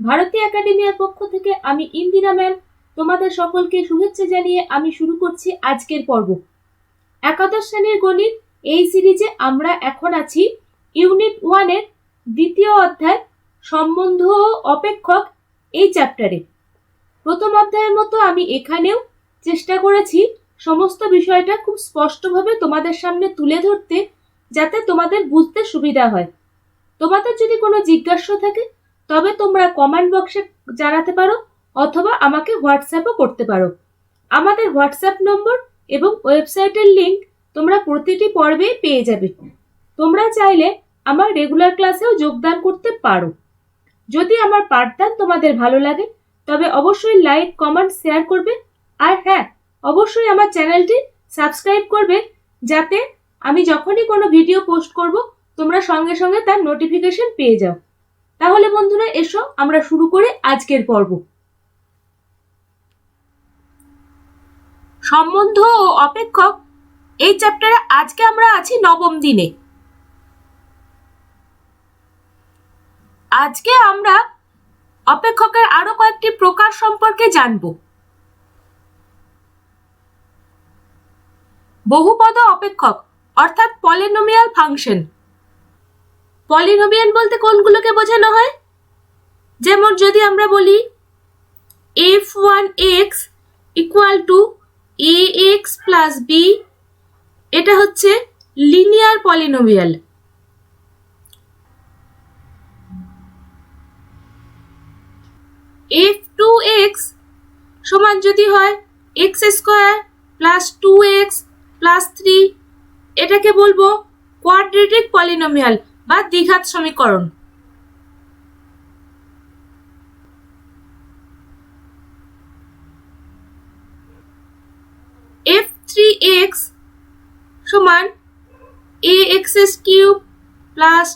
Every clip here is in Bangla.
ভারতী একাডেমির পক্ষ থেকে আমি ইন্দিরা ম্যাম তোমাদের সকলকে শুভেচ্ছা জানিয়ে আমি শুরু করছি আজকের পর্ব। একাদশ শ্রেণীর গণিত এই সিরিজে আমরা এখন আছি ইউনিট 1 এর দ্বিতীয় অধ্যায় সম্বন্ধ ও অপেক্ষক এই চ্যাপ্টারে। প্রথম অধ্যায়ের মতো আমি এখানেও চেষ্টা করেছি সমস্ত বিষয়টা খুব স্পষ্টভাবে তোমাদের সামনে তুলে ধরতে, যাতে তোমাদের বুঝতে সুবিধা হয়। তোমাদের যদি কোনো জিজ্ঞাসা থাকে তবে তোমরা কমেন্ট বক্সে জানাতে পারো অথবা আমাকে হোয়াটসঅ্যাপও করতে পারো। আমাদের হোয়াটসঅ্যাপ নম্বর এবং ওয়েবসাইটের লিংক তোমরা প্রতিটি পর্বেই পেয়ে যাবে। তোমরা চাইলে আমার রেগুলার ক্লাসেও যোগদান করতে পারো। যদি আমার পাঠদান তোমাদের ভালো লাগে তবে অবশ্যই লাইক, কমেন্ট, শেয়ার করবে। আর হ্যাঁ, অবশ্যই আমার চ্যানেলটি সাবস্ক্রাইব করবে, যাতে আমি যখনই কোনো ভিডিও পোস্ট করব তোমরা সঙ্গে সঙ্গে তার নোটিফিকেশন পেয়ে যাও। তাহলে বন্ধুরা, এসো আমরা শুরু করি আজকের পর্ব। সম্বন্ধ ও অপেক্ষক এই চ্যাপ্টারে আজকে আমরা আছি নবম দিনে। আজকে আমরা অপেক্ষকের আরো কয়েকটি প্রকার সম্পর্কে জানব। বহুপদ অপেক্ষক অর্থাৎ পলিনোমিয়াল ফাংশন। পলিনোমিয়াল বলতে কোনগুলোকে বোঝানো হয়? যেমন যদি আমরা বলি f1x equal to ax plus b, এটা হচ্ছে লিনিয়ার পলিনোমিয়াল। f2x সমান যদি হয় x square plus 2x plus 3, এটাকে বলবো কোয়াড্রেটিক পলিনোমিয়াল বা দ্বিঘাত সমীকরণ। f3x সমান ax cube plus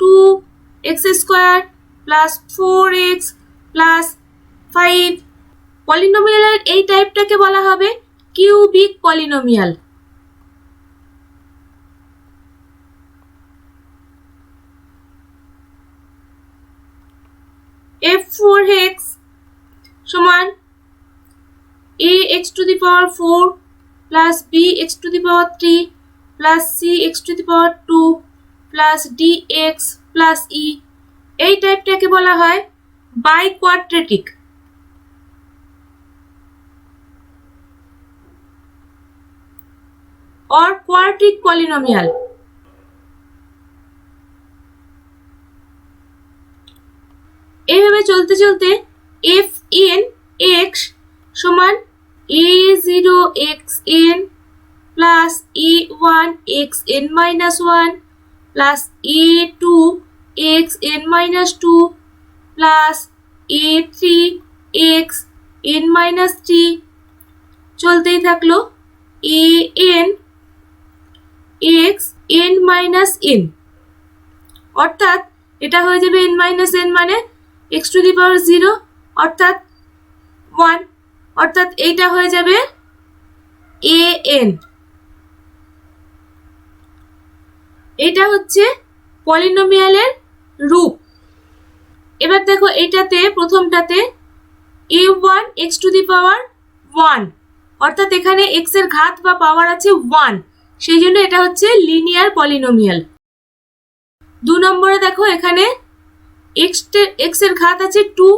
2x square plus 4x plus 5। পলিনোমিয়ালের এই টাইপটাকে বলা হবে কিউবিক পলিনোমিয়াল। f4x সমান ax two the power 4 plus bx two the power 3 plus cx two the power 2 plus dx plus e। এই টাইপটাকে বলা হয় বাই কোয়াড্রেটিক। और क्वाड्रेटिक पॉलिनोमियल। এইভাবে চলতে চলতে fn(x) সমান a0xn plus a1xn minus 1 plus a2xn minus 2 plus a3xn minus 3 চলতেই থাকলো an x n minus n, অর্থাৎ এটা হয়ে যাবে n মাইনাস n মানে x টু দি পাওয়ার 0 অর্থাৎ 1, অর্থাৎ এইটা হয়ে যাবে an। এটা হচ্ছে পলিনোমিয়ালের রূপ। এবার দেখো এটাতে প্রথমটাতে a1 x two the power 1, অর্থাৎ এখানে x এর ঘাত বা পাওয়ার আছে 1, সেই জন্য এটা হচ্ছে লিনিয়ার পলিনোমিয়াল। 2 নম্বরে দেখো এখানে x এর ঘাত আছে 2,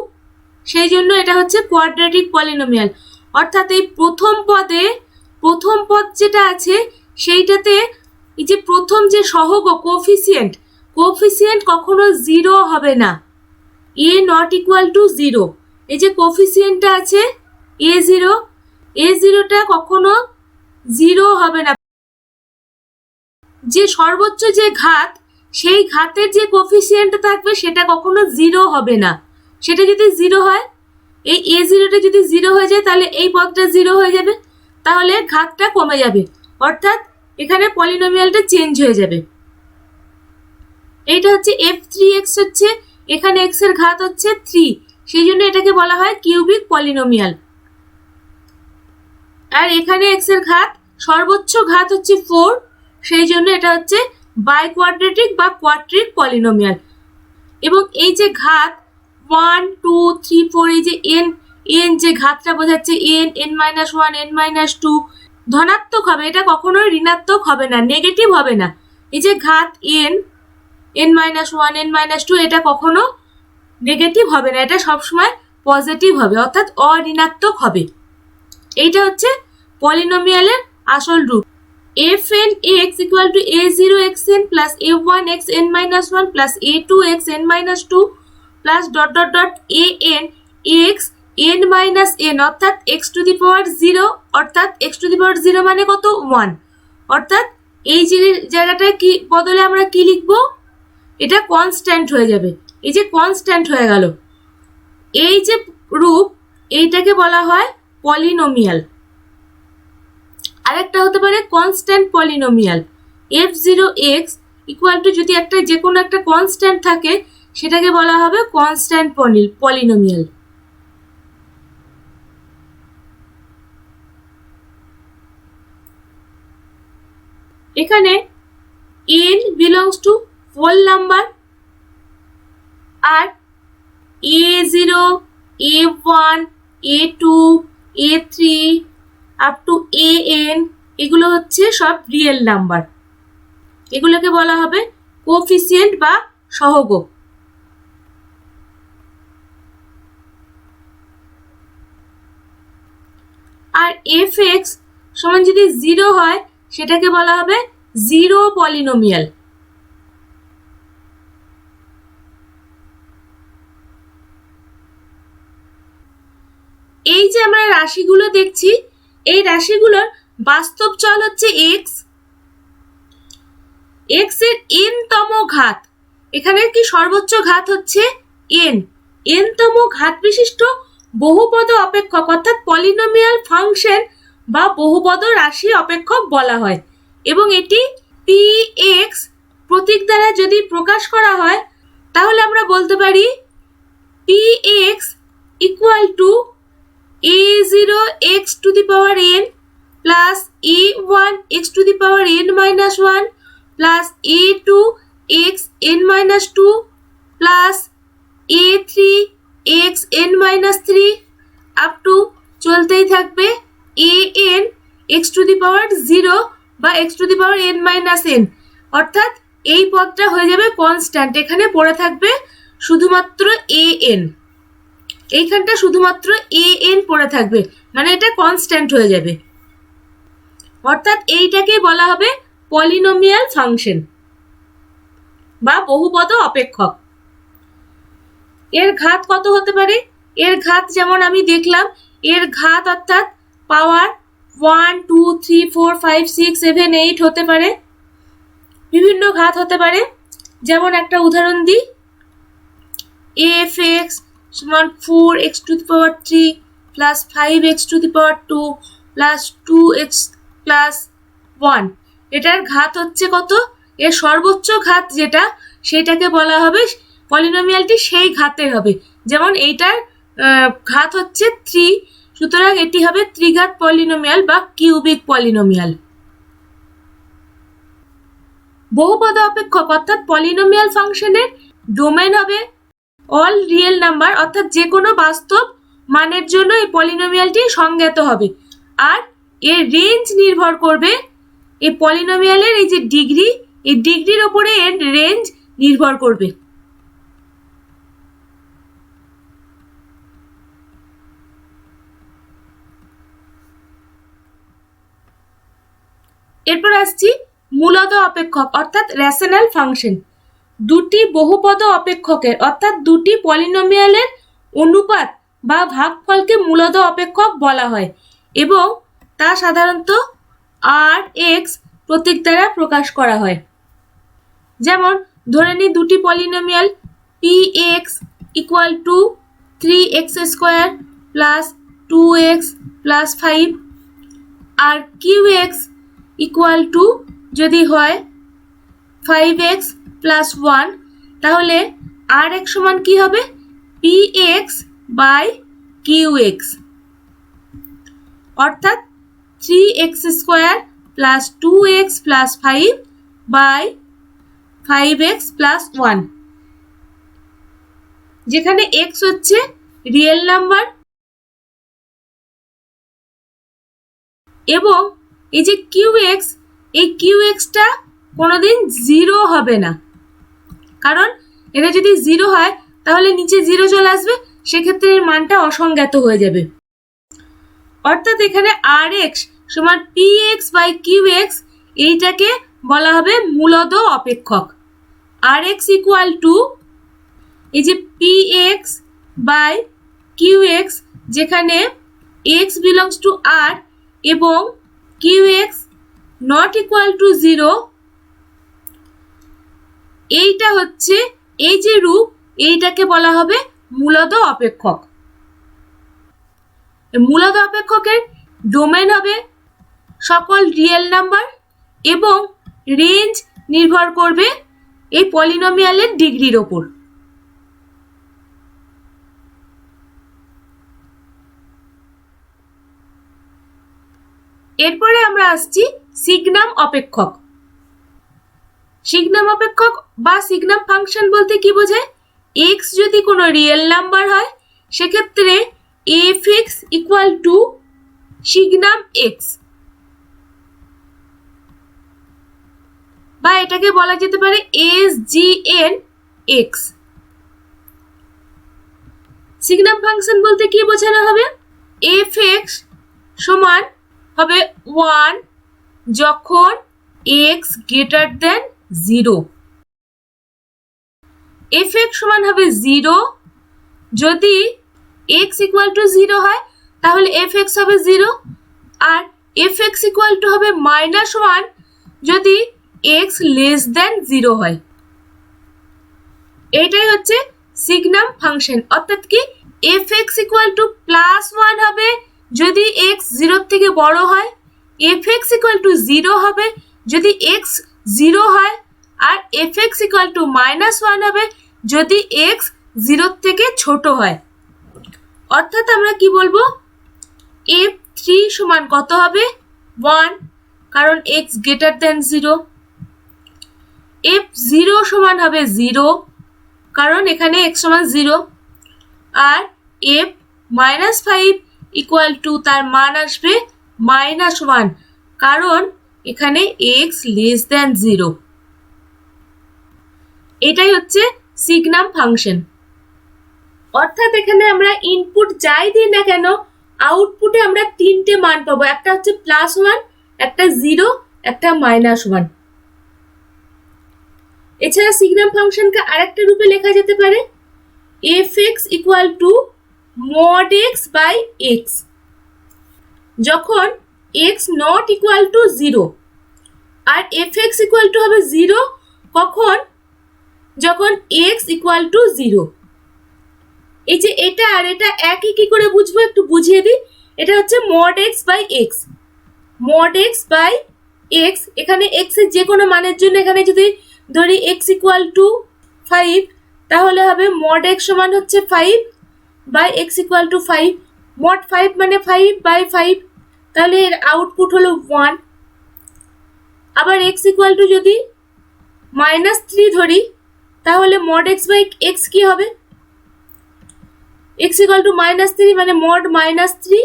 সেই জন্য এটা হচ্ছে কোয়াড্রেটিক পলিনোমিয়াল। অর্থাৎ এই প্রথম পদ যেটা আছে সেইটাতে এই যে প্রথম যে সহগ কোফিসিয়েন্ট কখনো 0 হবে না, a নট ইকুয়াল টু 0। এই যে কোফিসিয়েন্টটা আছে a0টা কখনো 0 হবে না। যে সর্বোচ্চ যে ঘাত, সেই ঘাতের যে কোফিসিয়েন্ট থাকবে সেটা কখনো 0 হবে না। সেটা যদি 0 হয়, এই a0টা যদি 0 হয়ে যায় তাহলে এই পদটা 0 হয়ে যাবে, তাহলে ঘাতটা কমে যাবে, অর্থাৎ এখানে পলিনোমিয়ালটা চেঞ্জ হয়ে যাবে। এইটা হচ্ছে f3x, হচ্ছে এখানে x এর ঘাত হচ্ছে 3, সেই জন্য এটাকে বলা হয় কিউবিক পলিনোমিয়াল। আর এখানে x এর ঘাত সর্বোচ্চ ঘাত হচ্ছে 4, সেই জন্য এটা হচ্ছে বাই কোয়াড্রেটিক বা কোয়াড্রিক পলিনোমিয়াল। এবং এই যে ঘাত 1 2 3 4 এই যে n যে ঘাতটা বোঝাচ্ছে n-1 n-2 ধনাত্মক হবে, এটা কখনোই ঋণাত্মক হবে না, নেগেটিভ হবে না। এই যে ঘাত n-1 n-2 এটা কখনো নেগেটিভ হবে না, এটা সবসময় পজিটিভ হবে, অর্থাৎ অঋণাত্মক হবে। এইটা হচ্ছে পলিনোমিয়ালের আসল রূপ। fn(x) = a0xn plus a1xn-1 plus a2xn-2 plus ... an x n-n অর্থাৎ x⁻0 অর্থাৎ x⁻0 মানে কত 1, অর্থাৎ এই জায়গাটায় কি বদলে আমরা কি লিখব, এটা কনস্ট্যান্ট হয়ে যাবে। এই যে কনস্ট্যান্ট হয়ে গেল, এই যে রূপ এইটাকে বলা হয় পলিনোমিয়াল। আরেকটা হতে পারে কনস্ট্যান্ট পলিনোমিয়াল। f(0x) = যদি একটা যে কোনো একটা কনস্ট্যান্ট থাকে সেটাকে বলা হবে কনস্ট্যান্ট পলিনোমিয়াল। এখানে n belongs to whole number আর a0 a1 a2 a3 up to an এগুলো হচ্ছে সব রিয়েল নাম্বার, এগুলোকে বলা হবে কোএফিসিয়েন্ট বা সহগ। আর fx সমান যদি 0 হয় সেটাকে বলা হবে জিরো পলিনোমিয়াল। এই যে আমরা রাশিগুলো দেখছি, এই রাশিগুলোর বাস্তব চল হচ্ছে x এর n-তম ঘাত, এখানে কি সর্বোচ্চ ঘাত হচ্ছে n-তম ঘাত বিশিষ্ট বহুপদ অপেক্ষক অর্থাৎ পলিনোমিয়াল ফাংশন বা বহুপদ রাশি অপেক্ষক বলা হয়। এবং এটি px প্রতীক দ্বারা যদি প্রকাশ করা হয় তাহলে আমরা বলতে পারি px = a0x⁴n plus a1x⁴n-1 plus a2xn-2 plus a3xn-3 up to চলতেই থাকবে an x⁴0 বা x⁴n-n, অর্থাৎ এই পদটা হয়ে যাবে কনস্ট্যান্ট, এখানে পড়ে থাকবে শুধুমাত্র an, এইখানটা শুধুমাত্র an পড়ে থাকবে, মানে এটা কনস্ট্যান্ট হয়ে যাবে, অর্থাৎ এইটাকে বলা হবে পলিনোমিয়াল ফাংশন বা বহুপদ অপেক্ষক। এর ঘাত কত হতে পারে? এর ঘাত যেমন আমি দেখলাম, এর ঘাত অর্থাৎ পাওয়ার 1 2 3 4 5 6 7 8 হতে পারে, বিভিন্ন ঘাত হতে পারে। যেমন একটা উদাহরণ দিই, fx = 4x⁴ plus 5x⁴ plus 2x plus 1, এটার ঘাত হচ্ছে কত, এর সর্বোচ্চ ঘাত যেটা সেটাকে বলা হবে পলিনোমিয়ালটি সেই ঘাতের হবে। যেমন এইটার ঘাত হচ্ছে 3, সুতরাং এটি হবে ত্রিঘাত পলিনোমিয়াল বা কিউবিক পলিনোমিয়াল। বহুপদ অপেক্ষক অর্থাৎ পলিনোমিয়াল ফাংশনের ডোমেন হবে অল রিয়েল নাম্বার, অর্থাৎ যে কোনো বাস্তব মানের জন্য এই পলিনোমিয়ালটি সংজ্ঞাত হবে। আর এর রেঞ্জ নির্ভর করবে এই পলিনোমিয়ালের এই যে ডিগ্রি, এই ডিগ্রির উপরে এর রেঞ্জ নির্ভর করবে। এরপর আসছি মূলদ অপেক্ষক অর্থাৎ রেশনাল ফাংশন। দুটি বহুপদ অপেক্ষকের অর্থাৎ দুটি পলিনোমিয়ালের অনুপাত বা ভাগফলকে মূলদ অপেক্ষক বলা হয় এবং তা সাধারণত Rx প্রতীক দ্বারা প্রকাশ করা হয়। যেমন ধরে নিই দুটি polynomial px = 3x² plus 2x plus 5 আর qx = যদি হয় 5x plus 1, তাহলে Rx সমান কি হবে, px by qx, অর্থাৎ 3x² plus 2x plus 5 by 5x plus 1। যেখানে x হচ্ছে রিয়েল নাম্বার এবং এই যে qx, এই qxটা কোনোদিন 0 হবে না, কারণ এটা যদি 0 হয় তাহলে নিচে 0 চলে আসবে, সেক্ষেত্রে এর মানটা অসংজ্ঞাত হয়ে যাবে। অর্থাৎ এখানে rx সমান px বাই qx, এইটাকে বলা হবে মূলদ অপেক্ষক। rx ইকুয়াল টু এই যে px বাই qx, যেখানে x বিলংস টু r এবং qx নট ইকুয়াল টু 0, এইটা হচ্ছে এই যে রূপ, এইটাকে বলা হবে মূলদ অপেক্ষক। মূলদ অপেক্ষকের ডোমেন হবে সকল রিয়েল নাম্বার এবং রেঞ্জ নির্ভর করবে এই পলিনোমিয়ালের ডিগ্রির ওপর। এরপরে আমরা আসছি সিগনাম অপেক্ষক। সিগনাম অপেক্ষক বা সিগনাম ফাংশন বলতে কি বোঝায়? x যদি কোনো রিয়েল নাম্বার হয় সেক্ষেত্রে fx equal to signum x, বা এটাকে বলা যেতে পারে sgn x। সিগনাম ফাংশন বলতে কি বোঝানো হবে? fx সমান হবে 1 যখন x গ্রেটার দেন 0, fx সমান হবে 0 যদি x ইকুয়াল টু 0 হয় তাহলে fx হবে 0, আর fx ইকুয়াল টু হবে -1 যদি x লেস দেন 0 হয়। এটাই হচ্ছে সিগনাম ফাংশন। অর্থাৎ কি fx ইকুয়াল টু +1 হবে যদি x 0 থেকে বড় হয়, fx ইকুয়াল টু 0 হবে যদি x 0 হয়, আর fx ইকুয়াল টু -1 হবে যদি x 0 থেকে ছোট হয়। অর্থাৎ আমরা কি বলবো? f3 সমান কত হবে? 1, কারণ x গ্রেটার দেন 0। f0 সমান হবে 0, কারণ এখানে x সমান 0, আর f-5 ইকুয়াল টু তার মান আসবে -1, কারণ এখানে x লেস দেন 0। এটাই হচ্ছে সিগনাম ফাংশন। অর্থাৎ এখানে আমরা ইনপুট যাই দিই না কেন, আউটপুটে আমরা তিনটে মান পাবো, একটা হচ্ছে +1, একটা 0, একটা -1। এছাড়া সিগনাম ফাংশনকে আরেকটা রূপে লেখা যেতে পারে fx equal to mod x by x, যখন x নট ইকুয়াল টু 0, আর fx ইকুয়াল টু হবে 0 কখন? যখন x ইকুয়াল টু 0। এই যে এটা আর এটা একই, কি করে বুঝবো একটু বুঝিয়ে দিই। এটা হচ্ছে mod x by x, mod x by x, এখানে x এর যে কোনো মানের জন্য এখানে যদি ধরি x ইকুয়াল টু 5, তাহলে হবে mod x সমান হচ্ছে 5 by x equal to 5, mod 5 মানে 5 বাই 5, তাহলে এর আউটপুট হলো 1। আবার x ইকুয়াল টু যদি -3 ধরি, তাহলে mod x বাই x কি হবে? x ইকুয়াল টু -3 মানে mod -3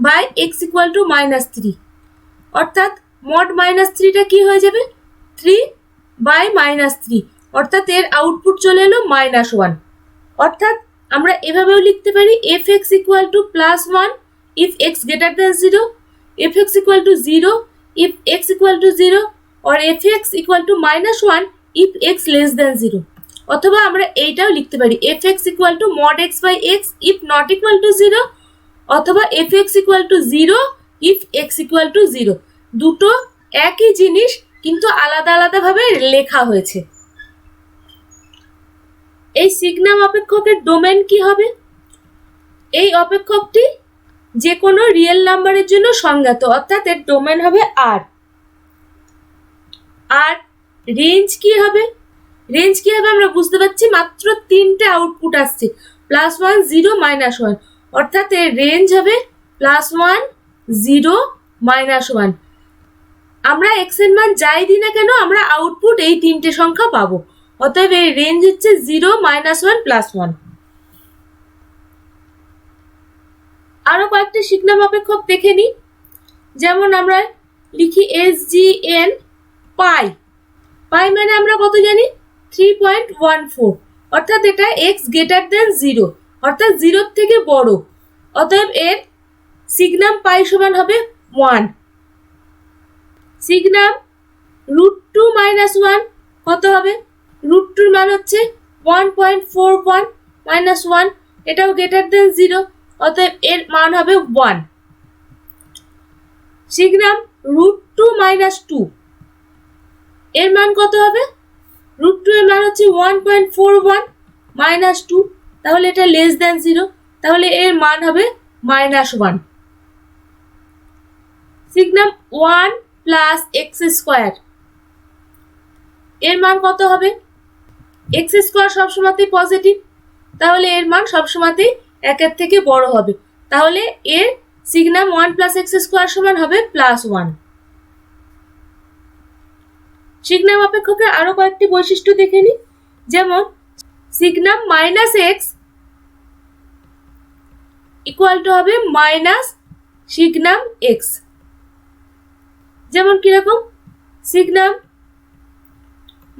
by x equal to -3, অর্থাৎ mod -3টা কি হয়ে যাবে? 3 বাই -3, অর্থাৎ এর আউটপুট চলে এলো -1। অর্থাৎ আমরা এভাবেও লিখতে পারি fx equal two +1 if x greater than 0, fx equal to 0 if x equal to 0, or fx equal to -1 if x less than 0। অথবা আমরা এইটাও লিখতে পারি fx equal to mod x by x if not equal to 0, অথবা fx equal to 0 if x equal to 0। দুটো একই জিনিস কিন্তু আলাদা আলাদা ভাবে লেখা হয়েছে। এই সিগনাম অপেক্ষকের ডোমেন কি হবে? এই অপেক্ষকটি যে কোনো রিয়েল নাম্বারের জন্য সংজ্ঞাত, অর্থাৎ এর ডোমেন হবে r। আর রেঞ্জ কি হবে? রেঞ্জ কি হবে আমরা বুঝতে পারছি, মাত্র তিনটে আউটপুট আসছে, +1 0 -1, অর্থাৎ এর রেঞ্জ হবে +1 0 -1। আমরা x এর মান যাই দিই না কেন আমরা আউটপুট এই তিনটে সংখ্যা পাবো। অতএব এই রেঞ্জ হচ্ছে 0, -1, +1। আরো কয়েকটি সিগনাম অপেক্ষক দেখে নিই। যেমন আমরা লিখি SGN পাই। পাই মানে আমরা কত জানি? 3.14, অর্থাৎ এটা x গ্রেটার দেন 0, অর্থাৎ 0 থেকে বড়। অতএব এর সিগনাম পাই সমান হবে 1। সিগনাম √2 - 1 কত হবে? √2 মান হচ্ছে 1.41 - 1, এটাও গ্রেটার দেন 0, অতএব এর মান হবে 1। সিগনাম √2 - 2, এর মান কত হবে? √2 এর মান হচ্ছে 1.41 - 2, তাহলে এটা লেস দেন 0, তাহলে এর মান হবে -1। সিগনাম 1 + x², এর মান কত হবে? x² সবসময়তেই পজিটিভ, তাহলে এর মান সবসময়তেই 1 থেকে বড় হবে, তাহলে এর সিগনাম 1 + x² সমান হবে +1। সিগনাম অপেক্ষকের আরো কয়েকটি বৈশিষ্ট্য দেখে নিই। যেমন সিগনাম -x ইকুয়াল টু হবে মাইনাস সিগনাম x। যেমন কিরকম? সিগনাম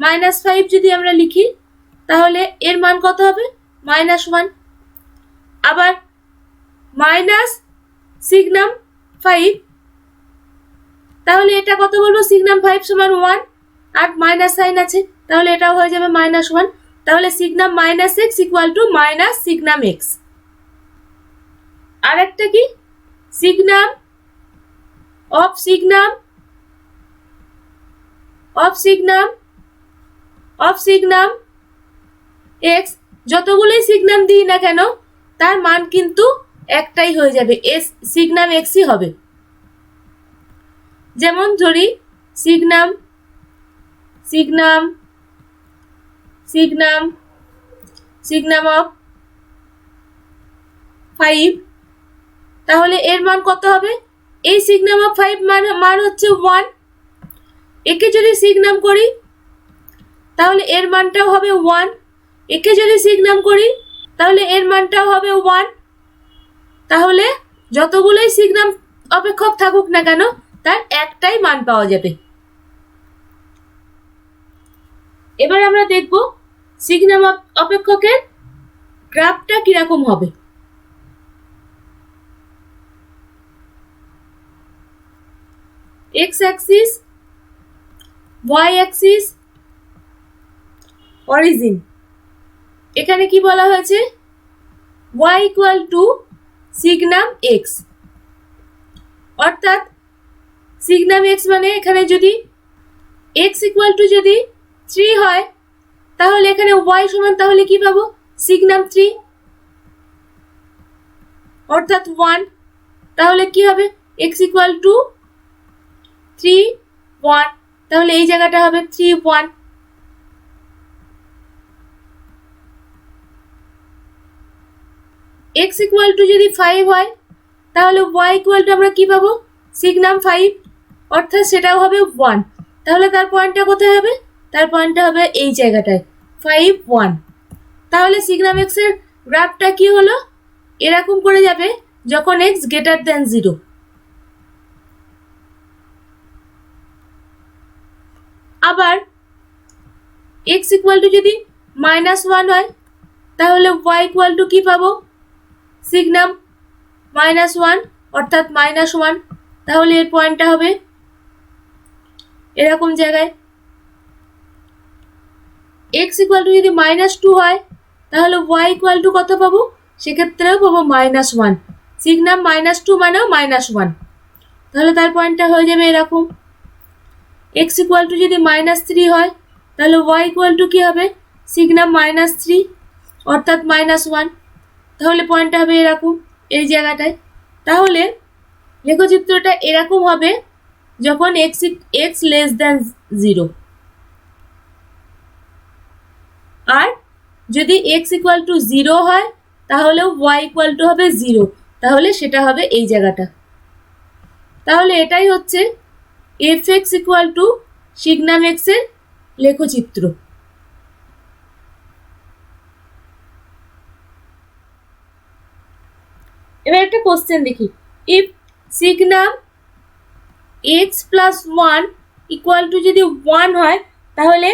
-5 যদি আমরা লিখি তাহলে এর মান কত হবে? -1। আবার মাইনাস সিগনাম 5, তাহলে এটা কত বলবো? সিগনাম 5 সমান 1, আর মাইনাস সাইন আছে, তাহলে এটাও হয়ে যাবে -1। তাহলে signum -x equal to minus signum x। আর একটা কি? সিগনাম অফ সিগনাম x, যতগুলোই সিগনাম দিই না কেন তার মান কিন্তু একটাই হয়ে যাবে, সিগনাম xই হবে। যেমন ধরি সিগনাম অফ 5, তাহলে এর মান কত হবে? এই সিগনাম অফ 5 মান হচ্ছে 1। একে যদি সিগনাম করি তাহলে এর মানটাও হবে 1, একে যদি সিগনাম করি তাহলে এর মানটাও হবে 1। তাহলে যতগুলোই সিগনাম অপেক্ষক থাকুক না কেন তার একটাই মান পাওয়া যাবে। এবার আমরা দেখব সিগনাম অপেক্ষকের গ্রাফটা কিরকম হবে। x Axis, y Axis, origin. এখানে কি বলা হয়েছে? y equal to signum x, অর্থাৎ সিগনাম x মানে এখানে যদি x ইকুয়াল টু যদি 3 হয় তাহলে এখানে y সমান তাহলে কি পাবো? সিগনাম 3, অর্থাৎ 1। তাহলে কি হবে? x ইকুয়াল টু 3, 1, তাহলে এই জায়গাটা হবে 3, 1। x ইকুয়াল টু যদি 5 হয় তাহলে y ইকুয়াল টু আমরা কি পাবো? সিগনাম 5, অর্থাৎ সেটাও হবে 1। তাহলে তার পয়েন্টটা কোথায় হবে? তার পয়েন্টটা হবে এই জায়গাটায় 5, 1। তাহলে সিগনাম x এর গ্রাফটা কি হলো? এরকম করে যাবে যখন x গ্রেটার দেন 0। আবার x ইকুয়াল টু যদি -1 হয় তাহলে y ইকুয়াল টু কি পাবো? সিগনাম -1, অর্থাৎ -1, তাহলে এর পয়েন্টটা হবে এরকম জায়গায়। x ইকুয়াল টু যদি -2 হয় তাহলে y ইকুয়াল টু কত পাবো? সেক্ষেত্রেও পাবো -1, সিগনাম -2 মানেও -1, তাহলে তার পয়েন্টটা হয়ে যাবে এরকম। x ইকুয়াল টু যদি -3 হয় তাহলে y ইকুয়াল টু কি হবে? সিগনাম -3, অর্থাৎ -1, তাহলে পয়েন্টটা হবে এরকম এই জায়গাটায়। তাহলে লেখচিত্রটা এরকম হবে যখন x লেস দেন 0, আর যদি x ইকুয়াল টু 0 হয় তাহলেও y ইকুয়াল টু হবে 0, তাহলে সেটা হবে এই জায়গাটা। তাহলে এটাই হচ্ছে fx equal to signum x এর লেখচিত্র। এবার একটা কোশ্চেন দেখি, if signum x plus one equal to যদি ওয়ান হয় তাহলে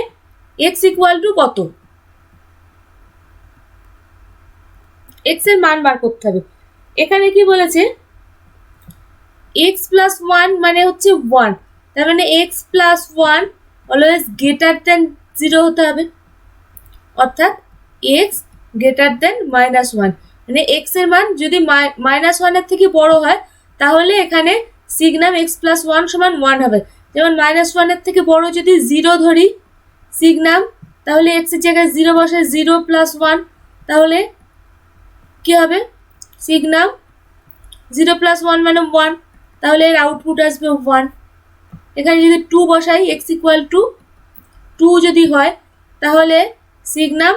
x ইকুয়াল টু কত, x এর মান বার করতে হবে। এখানে কি বলেছে, x প্লাস ওয়ান মানে হচ্ছে ওয়ান, তার মানে x plus one always greater than zero হতে হবে, অর্থাৎ x greater than minus one, মানে x এর মান যদি মাইনাস ওয়ানের থেকে বড় হয় তাহলে এখানে সিগনাম x প্লাস ওয়ান সমান ওয়ান হবে। যেমন মাইনাস ওয়ানের থেকে বড় যদি জিরো ধরি সিগনাম, তাহলে x এর জায়গায় জিরো বসে জিরো প্লাস ওয়ান, তাহলে কি হবে সিগনাম জিরো প্লাস ওয়ান মানে ওয়ান, তাহলে এর আউটপুট আসবে ওয়ান। এখানে যদি টু বসাই x ইকুয়াল টু টু যদি হয় তাহলে signum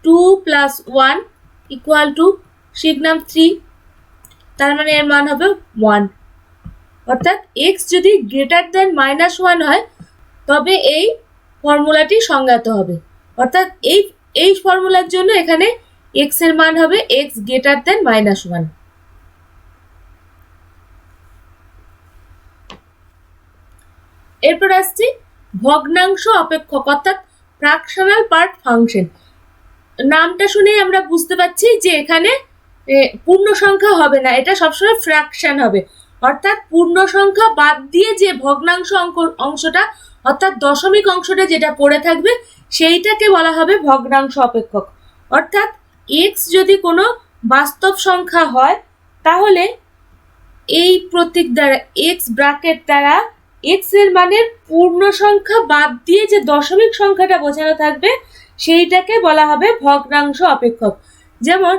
two plus one equal to signum three, তার মানে এর মান হবে ওয়ান। অর্থাৎ x যদি গ্রেটার দেন মাইনাস ওয়ান হয় তবে এই ফর্মুলাটি সংজ্ঞাত হবে। অর্থাৎ এই ফর্মুলার জন্য এখানে x এর মান হবে x greater than minus one. এরপর আসছি ভগ্নাংশ অপেক্ষক অর্থাৎ ফ্র্যাকশনাল পার্ট ফাংশন। নামটা শুনেই আমরা বুঝতে পারছি যে এখানে পূর্ণ সংখ্যা হবে না, এটা সবসময় ফ্র্যাকশন হবে। অর্থাৎ পূর্ণ সংখ্যা বাদ দিয়ে যে ভগ্নাংশ অংশটা অর্থাৎ দশমিক অংশটা যেটা পড়ে থাকবে সেইটাকে বলা হবে ভগ্নাংশ অপেক্ষক। অর্থাৎ x যদি কোনো বাস্তব সংখ্যা হয় তাহলে এই প্রতীক দ্বারা x ব্র্যাকেট দ্বারা x এর মানের পূর্ণ সংখ্যা বাদ দিয়ে যে দশমিক সংখ্যাটা বোঝানো থাকবে সেইটাকে বলা হবে ভগ্নাংশ অপেক্ষক। যেমন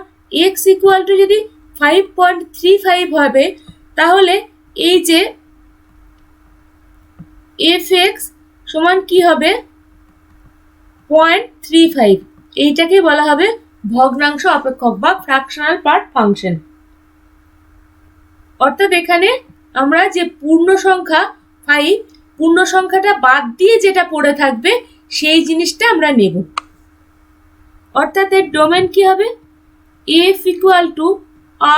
x ইকুয়াল টু যদি 5.35 হবে তাহলে এই যে fx সমান কি হবে 0.35, এইটাকে বলা হবে ভগ্নাংশ অপেক্ষক বা ফ্র্যাকশনাল পার্ট ফাংশন। অর্থাৎ এখানে আমরা যে পূর্ণ সংখ্যা 5 পূর্ণ সংখ্যাটা বাদ দিয়ে যেটা পড়ে থাকবে সেই জিনিসটা আমরা নেব। অর্থাৎ এর ডোমেন কি হবে f equal to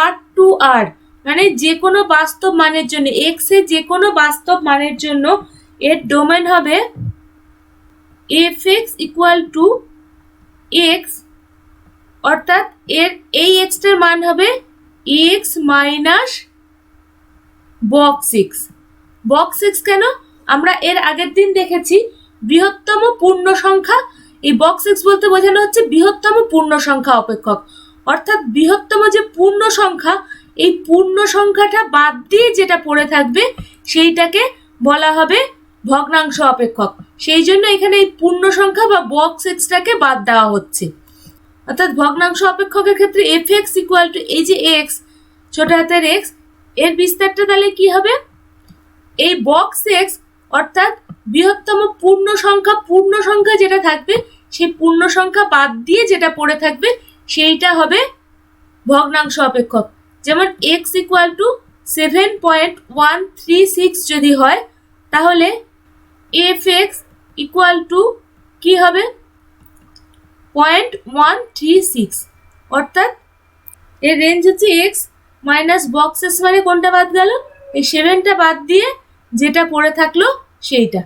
r to r, মানে যে কোনো বাস্তব মানের জন্য x এর যে কোনো বাস্তব মানের জন্য এর ডোমেন হবে fx ইকুয়াল টু x, অর্থাৎ এই x টার মান হবে x minus box x। Box x কেন, আমরা এর আগের দিন দেখেছি বৃহত্তম পূর্ণ সংখ্যা, এই বক্স x বলতে বোঝানো হচ্ছে বৃহত্তম পূর্ণ সংখ্যা অপেক্ষক। অর্থাৎ বৃহত্তম যে পূর্ণ সংখ্যা এই পূর্ণ সংখ্যাটা বাদ দিয়ে যেটা পড়ে থাকবে সেইটাকে বলা হবে ভগ্নাংশ অপেক্ষক। সেই জন্য এখানে এই পূর্ণ সংখ্যা বা বক্স এক্সটাকে বাদ দেওয়া হচ্ছে। অর্থাৎ ভগ্নাংশ অপেক্ষকের ক্ষেত্রে fx ইকুয়াল টু এই যে x ছোট হাতের x এর বিস্তারটা তাহলে কি হবে এই বক্স এক্স, অর্থাৎ বৃহত্তম পূর্ণ সংখ্যা যেটা থাকবে সেই পূর্ণ সংখ্যা বাদ দিয়ে যেটা পড়ে থাকবে সেইটা হবে ভগ্নাংশ অপেক্ষক। যেমন x ইকুয়াল টু 7.136 যদি হয় তাহলে fx ইকুয়াল টু কি হবে 0.136, অর্থাৎ এর রেঞ্জ হচ্ছে x মাইনাস বক্সেস মানে কোনটা বাদ গেল এই 7টা বাদ দিয়ে যেটা পড়ে থাকলো সেইটা।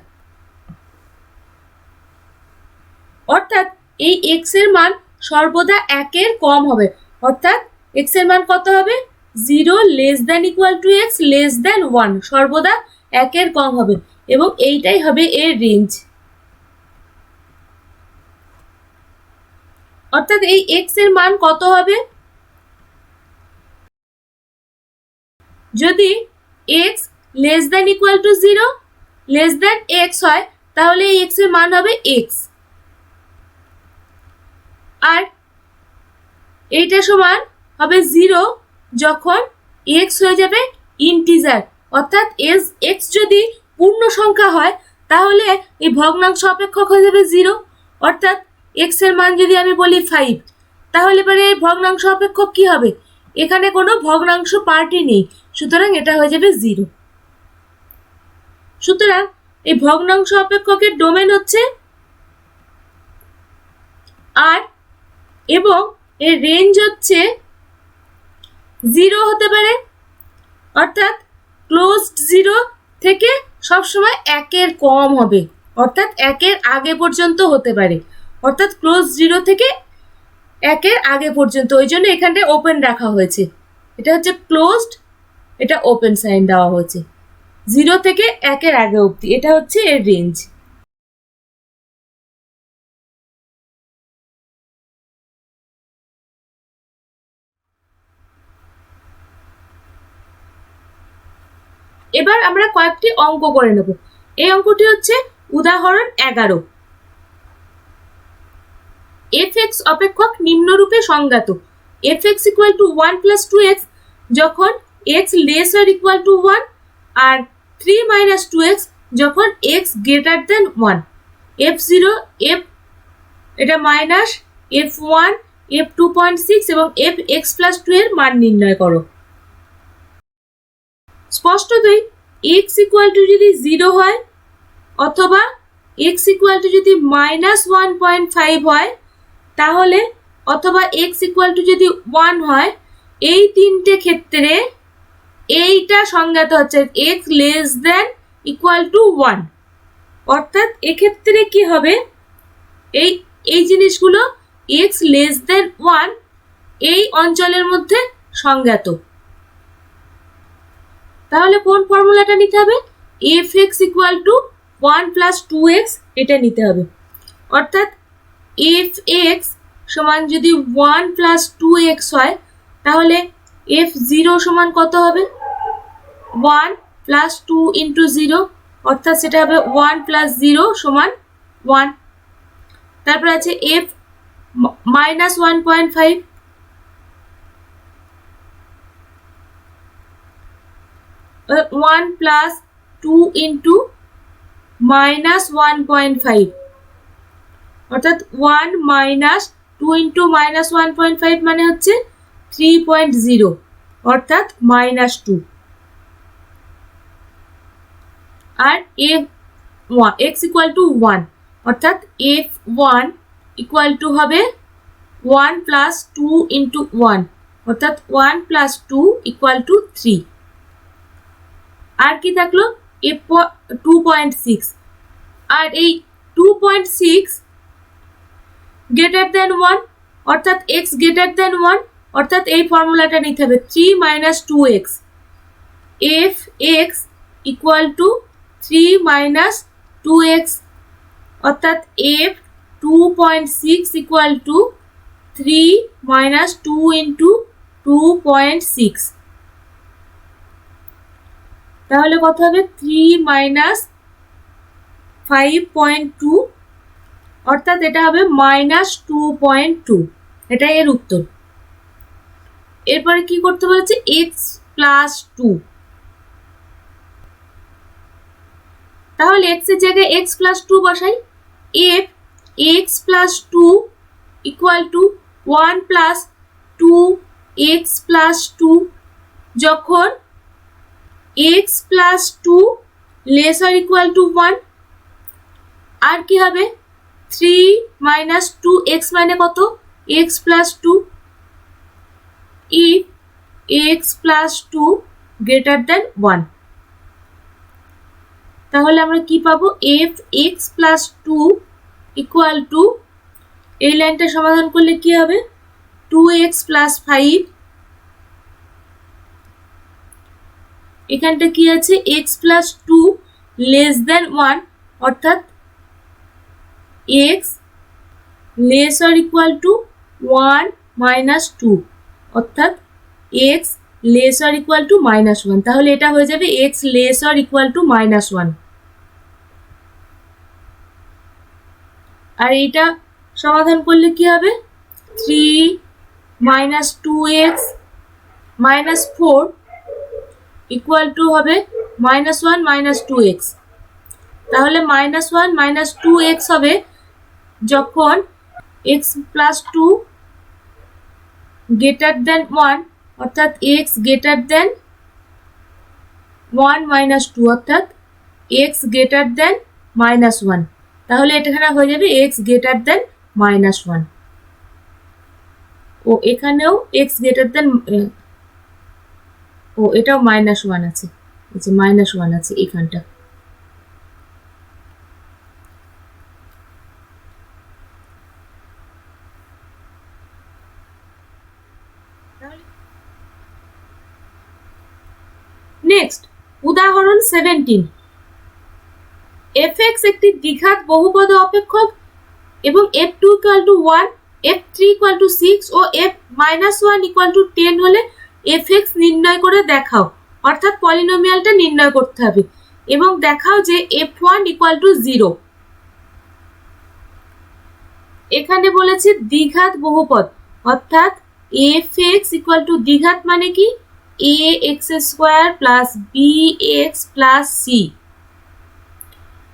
অর্থাৎ এই x এর মান সর্বদা 1 এর কম হবে, অর্থাৎ x এর মান কত হবে 0 less than equal to x less than 1, সর্বদা 1 এর কম হবে এবং এইটাই হবে এর রেঞ্জ। অর্থাৎ এই x এর মান কত হবে যদি x less than equal to 0 less than x হয় তাহলে এই x এর মান হবে x, আর এইটা সমান হবে 0 যখন x হয়ে যাবে ইন্টিজার। অর্থাৎ x যদি পূর্ণ সংখ্যা হয় তাহলে এই ভগ্নাংশ অপেক্ষক হয়ে যাবে 0। অর্থাৎ x এর মান যদি আমি বলি 5 তাহলে পরে এই ভগ্নাংশ অপেক্ষক কি হবে এখানে কোনো ভগ্নাংশ পার্টই নেই, সুতরাং এটা হয়ে যাবে 0। সুতরাং এই ভগ্নাংশ অপেক্ষকের ডোমেন হচ্ছে r এবং এর রেঞ্জ হচ্ছে জিরো হতে পারে, অর্থাৎ ক্লোজড জিরো থেকে সবসময় একের কম হবে, অর্থাৎ একের আগে পর্যন্ত হতে পারে, অর্থাৎ ক্লোজ জিরো থেকে একের আগে পর্যন্ত, ওই জন্য এখানটায় ওপেন রাখা হয়েছে। এটা হচ্ছে ক্লোজড, এটা ওপেন সাইন দেওয়া হয়েছে, জিরো থেকে একের আগে অবধি, এটা হচ্ছে এর রেঞ্জ। এবার আমরা কয়েকটি অঙ্ক করে নেব। এই অঙ্কটি হচ্ছে উদাহরণ 11। f(x) অপেক্ষক নিম্নরূপে সংজ্ঞাত। f(x) = 1 + 2x যখন x lesser equal to 1 R 3 - 2x যখন x greater than 1। f0, f এটা মাইনাস, f1, f2.6 এবং fx + 2 এর মান নির্ণয় করো। স্পষ্টতই x = যদি 0 হয় অথবা x = যদি -1.5 হয়, তাহলে অথবা x = যদি 1 হয়, এই তিনটে ক্ষেত্রে এইটা সংজ্ঞাত হচ্ছে x less than equal to 1, অর্থাৎ এক্ষেত্রে কি হবে, এই জিনিসগুলো x less than 1 এই অঞ্চলের মধ্যে সংজ্ঞাত। তাহলে কোন ফর্মুলাটা নিতে হবে, f(x) = 1 + 2x এটা নিতে হবে, অর্থাৎ f(x) সমান যদি 1 + 2x হয়, তাহলে f0 সমান কত হবে, 1 + 2 × 0, অর্থাৎ সেটা হবে 1 + 0 সমান 1। তারপর আছে f -1.5, (1 + 2 × -1.5), অর্থাৎ 1 - 2 × -1.5 মানে হচ্ছে 3.0, অর্থাৎ -2। আর x = 1, অর্থাৎ f1 = হবে 1 + 2 × 1, অর্থাৎ 1 + 2 = 3। আর কি থাকলো, f2.6, আর এই 2.6 greater than 1, অর্থাৎ x greater than 1, অর্থাৎ এই ফর্মুলাটা নিতে হবে 3 - 2x, f(x) = 3 - 2x, অর্থাৎ f2.6 = 3 - 2 × 2.6, তাহলে কত হবে, 3 - 5.2, অর্থাৎ এটা হবে -2.2, এটা এর উত্তর। এরপরে কি করতে বলেছে, x + 2, তাহলে x এর জায়গায় x + 2 বসাই। f(x + 2) = 1 + 2x + 2 যখন x + 2 lesser equal to 1, আর কি হবে, 3 - 2x মানে কত, x + 2, if x + 2 greater than 1, তাহলে আমরা কি পাবো, f(x + 2) = এই লাইনটা সমাধান করলে কি হবে, 2x + 5, এখানটা কি আছে, x + 2 less than 1, অর্থাৎ x lesser equal to 1 - 2, অর্থাৎ x lesser equal to -1, তাহলে এটা হয়ে যাবে x lesser equal to -1। আর এইটা সমাধান করলে কি হবে, 3 - 2x - 4 = হবে -1 - 2x, তাহলে -1 - 2x হবে যখন x + 2 greater than 1, অর্থাৎ x greater than 1 - 2, অর্থাৎ x greater than -1, তাহলে এখানে হয়ে যাবে x greater than -1, ও এখানেও x greater than ও এটাও -1 আছে, এই যে -1 আছে এখানটা। নেক্সট উদাহরণ 17, f(x) একটি দ্বিঘাত বহুপদ অপেক্ষক এবং f2 = 1, f3 = 6 ও f-1 = 10 হলে f(x) নির্ণয় করে দেখাও। অর্থাৎ পলিনোমিয়ালটা নির্ণয় করতে হবে এবং দেখাও যে f1 = 0। এখানে বলেছে দ্বিঘাত বহুপদ, অর্থাৎ f(x) = দ্বিঘাত মানে কি ax² + bx + c।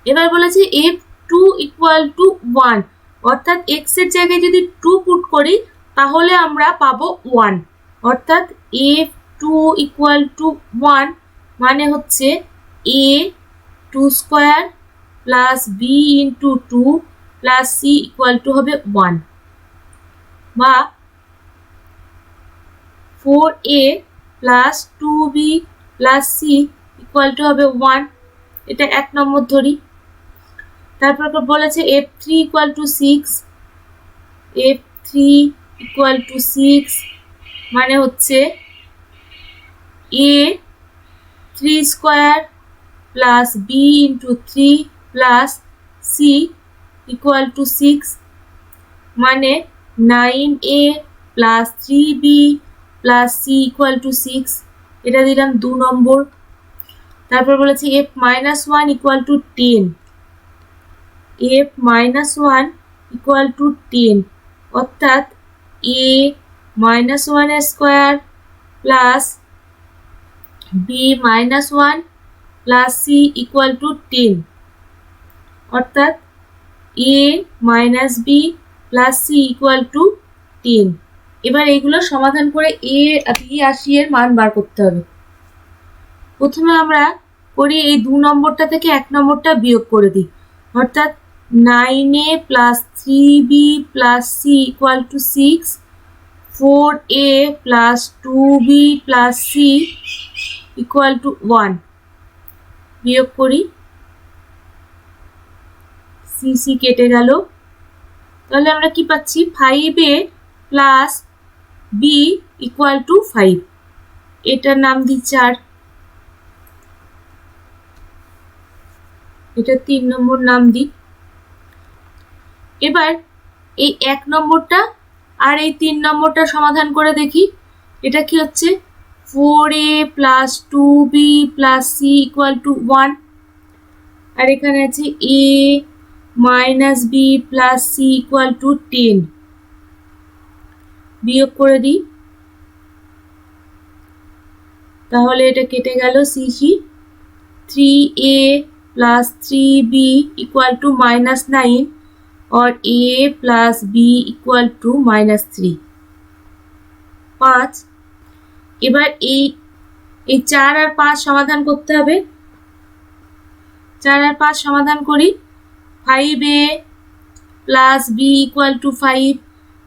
এবার বলেছে f2 = 1, অর্থাৎ x এর জায়গায় যদি 2 পুট করি তাহলে আমরা পাবো 1, অর্থাৎ f2 = 1 মানে হচ্ছে a² + b × 2 + c = হবে 1, বা 4a + 2b + c = হবে 1। এটা 1 নম্বর ধরি। তারপর বলেছে f3 = 6, f3 = 6 মানে হচ্ছে a3² + b × 3 + c = 6 মানে 9a + 3b + c = 6। এটা দিলাম 2 নম্বর। তারপর বলেছে f-1 = 10, f-1 = 10, অর্থাৎ a-1² + b-1 + c = 10, অর্থাৎ a-b + c = 10। এবার এইগুলো সমাধান করে a, b আর c এর মান বার করতে হবে। প্রথমে আমরা করি এই 2 নম্বরটা থেকে 1 নম্বরটা বিয়োগ করে দিই, অর্থাৎ 9a + 3b + c = 6, 4a + 2b + c = 1। বিয়োগ করি, c কেটে গেল। তাহলে আমরা কি পাচ্ছি 5a + b = 5, এটার নাম দিই 4, এটা 3 নম্বর নাম দিই। এবার এই 1 নম্বরটা আর এই 3 নম্বরটা সমাধান করে দেখি। এটা কি হচ্ছে 4a + 2b + c = 1, আর এখানে আছে a - b + c = 10। বিয়োগ করে দিই, তাহলে এটা কেটে গেল c 3a + 3b = -9 और a + b = -3, 5। এবার এই 4 আর 5 সমাধান করতে হবে। 4 আর 5 সমাধান করি, 5a + b = 5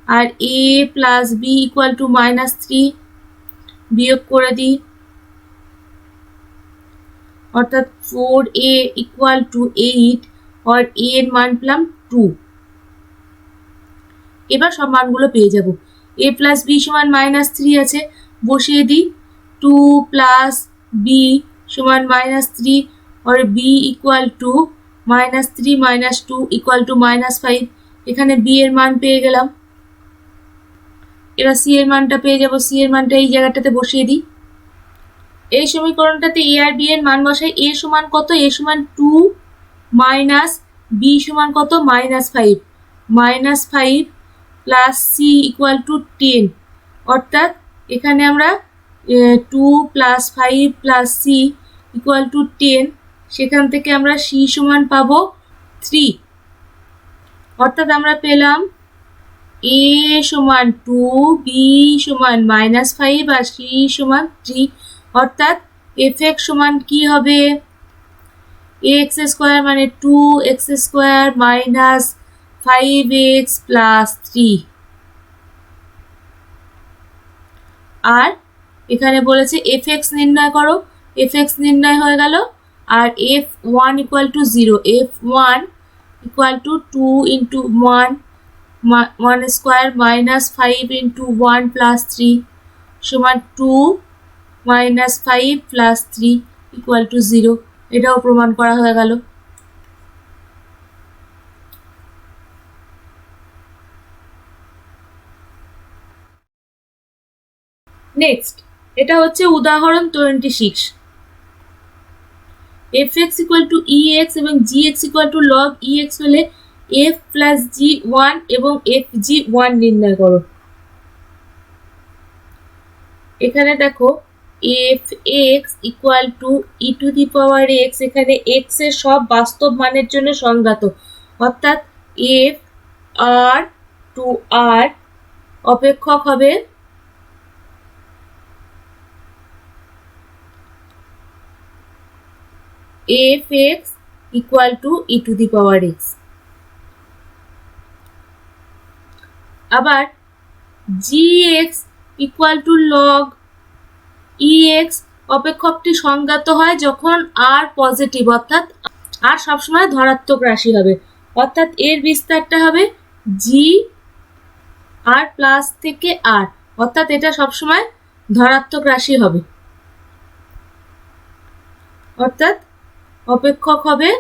R a + b = -3, বিয়োগ করে দিই, অর্থাৎ 4a = 8 और a এর মান পেলাম 2। এবার সব মানগুলো পেয়ে যাব। a + b = -3 আছে, বসিয়ে দিই, 2 + b = -3 और b = -3 - 2 = -5। এখানে b এর মান পেয়ে গেলাম। এবার c এর মানটা পেয়ে যাব, c এর মানটা এই জায়গাটাতে বসিয়ে দিই। এই সমীকরণটাতে a আর b এর মান বসাই। a সমান কত? a সমান 2 মাইনাস b সমান কত? -5, -5 প্লাস c = 10, অর্থাৎ এখানে আমরা 2 + 5 + c = 10, সেখান থেকে আমরা c সমান পাবো 3, অর্থাৎ আমরা পেলাম a সমান 2, b সমান -5 আর c সমান 3, অর্থাৎ f(x) সমান কি হবে? ax² মানে 2x² মাইনাস 5x + 3, আর এখানে বলেছে fx নির্ণয় করো, fx নির্ণয় হয়ে গেল। আর f1 equal to 0, f1 equal to 2 into 1 square minus 5 into 1 plus 3 সমান 2 মাইনাস 5 প্লাস 3 ইকুয়াল টু 0। এটাও প্রমাণ করা হয়ে গেল। নেক্সট, এটা হচ্ছে উদাহরণ 26। fx ইকুয়াল টু ex এবং gx equal to log ex হলে f প্লাস g1 এবং fg1 নির্ণয় করো। এখানে দেখো fx equal to e to the power x, এখানে x এর সব বাস্তব মানের জন্য সংজ্ঞাত, অর্থাৎ f r টু r অপেক্ষক হবে fx equal to e to the power x। আবার gx equal to log ex অপেক্ষকটি সংজ্ঞাত হয় যখন r পজিটিভ, অর্থাৎ r সবসময় ধনাত্মক রাশি হবে, অর্থাৎ এর বিস্তারটা হবে g r প্লাস থেকে r, অর্থাৎ এটা সবসময় ধনাত্মক রাশি হবে, অর্থাৎ অপেক্ষক হবে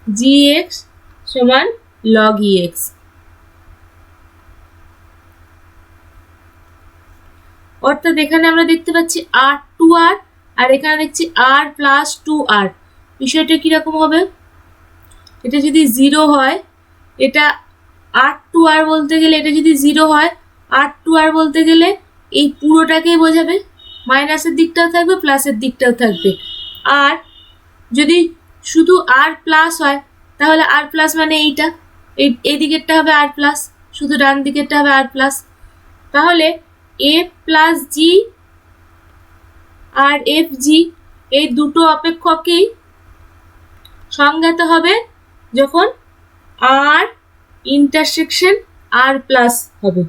gx সমান log ex। অর্থাৎ এখানে আমরা দেখতে পাচ্ছি r টু r, আর এখানে দেখছি r প্লাস 2r। বিষয়টা কিরকম হবে? এটা যদি 0 হয়, এটা r টু r বলতে গেলে এটা যদি 0 হয়, r টু r বলতে গেলে এই পুরোটাকেই বোঝাবে, মাইনাসের দিকটাও থাকবে প্লাসের দিকটাও থাকবে। আর যদি শুধু r প্লাস হয় তাহলে r প্লাস মানে এইটা, এই দিকেরটা হবে r প্লাস, শুধু ডান দিকেরটা হবে r প্লাস। তাহলে f প্লাস g আর fg এই দুটো অপেক্ষকই সংজ্ঞাত হবে যখন r ইন্টারসেকশন r প্লাস হবে,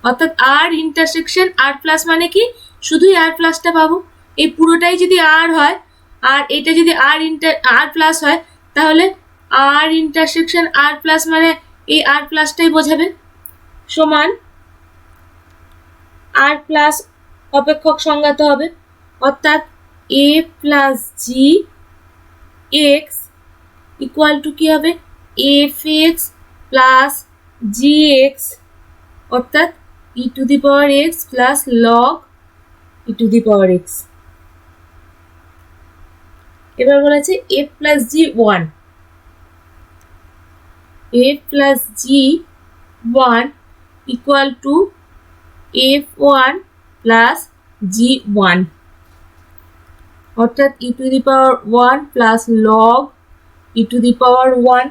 অর্থাৎ r ইন্টারসেকশন r প্লাস মানে কি শুধুই r প্লাসটা পাবো। এই পুরোটাই যদি r হয় আর এটা যদি r প্লাস হয় তাহলে r ইন্টারসেকশন r প্লাস মানে এই r প্লাসটাই বোঝাবে, সমান r প্লাস অপেক্ষক সংজ্ঞাত হবে, অর্থাৎ a plus g x equal to কি হবে fx প্লাস gx, অর্থাৎ e to the power x plus log e to the power x। এবার বলেছে f plus g1, f plus g1 equal to f1 plus g1, অর্থাৎ e to the power 1 plus log e to the power 1।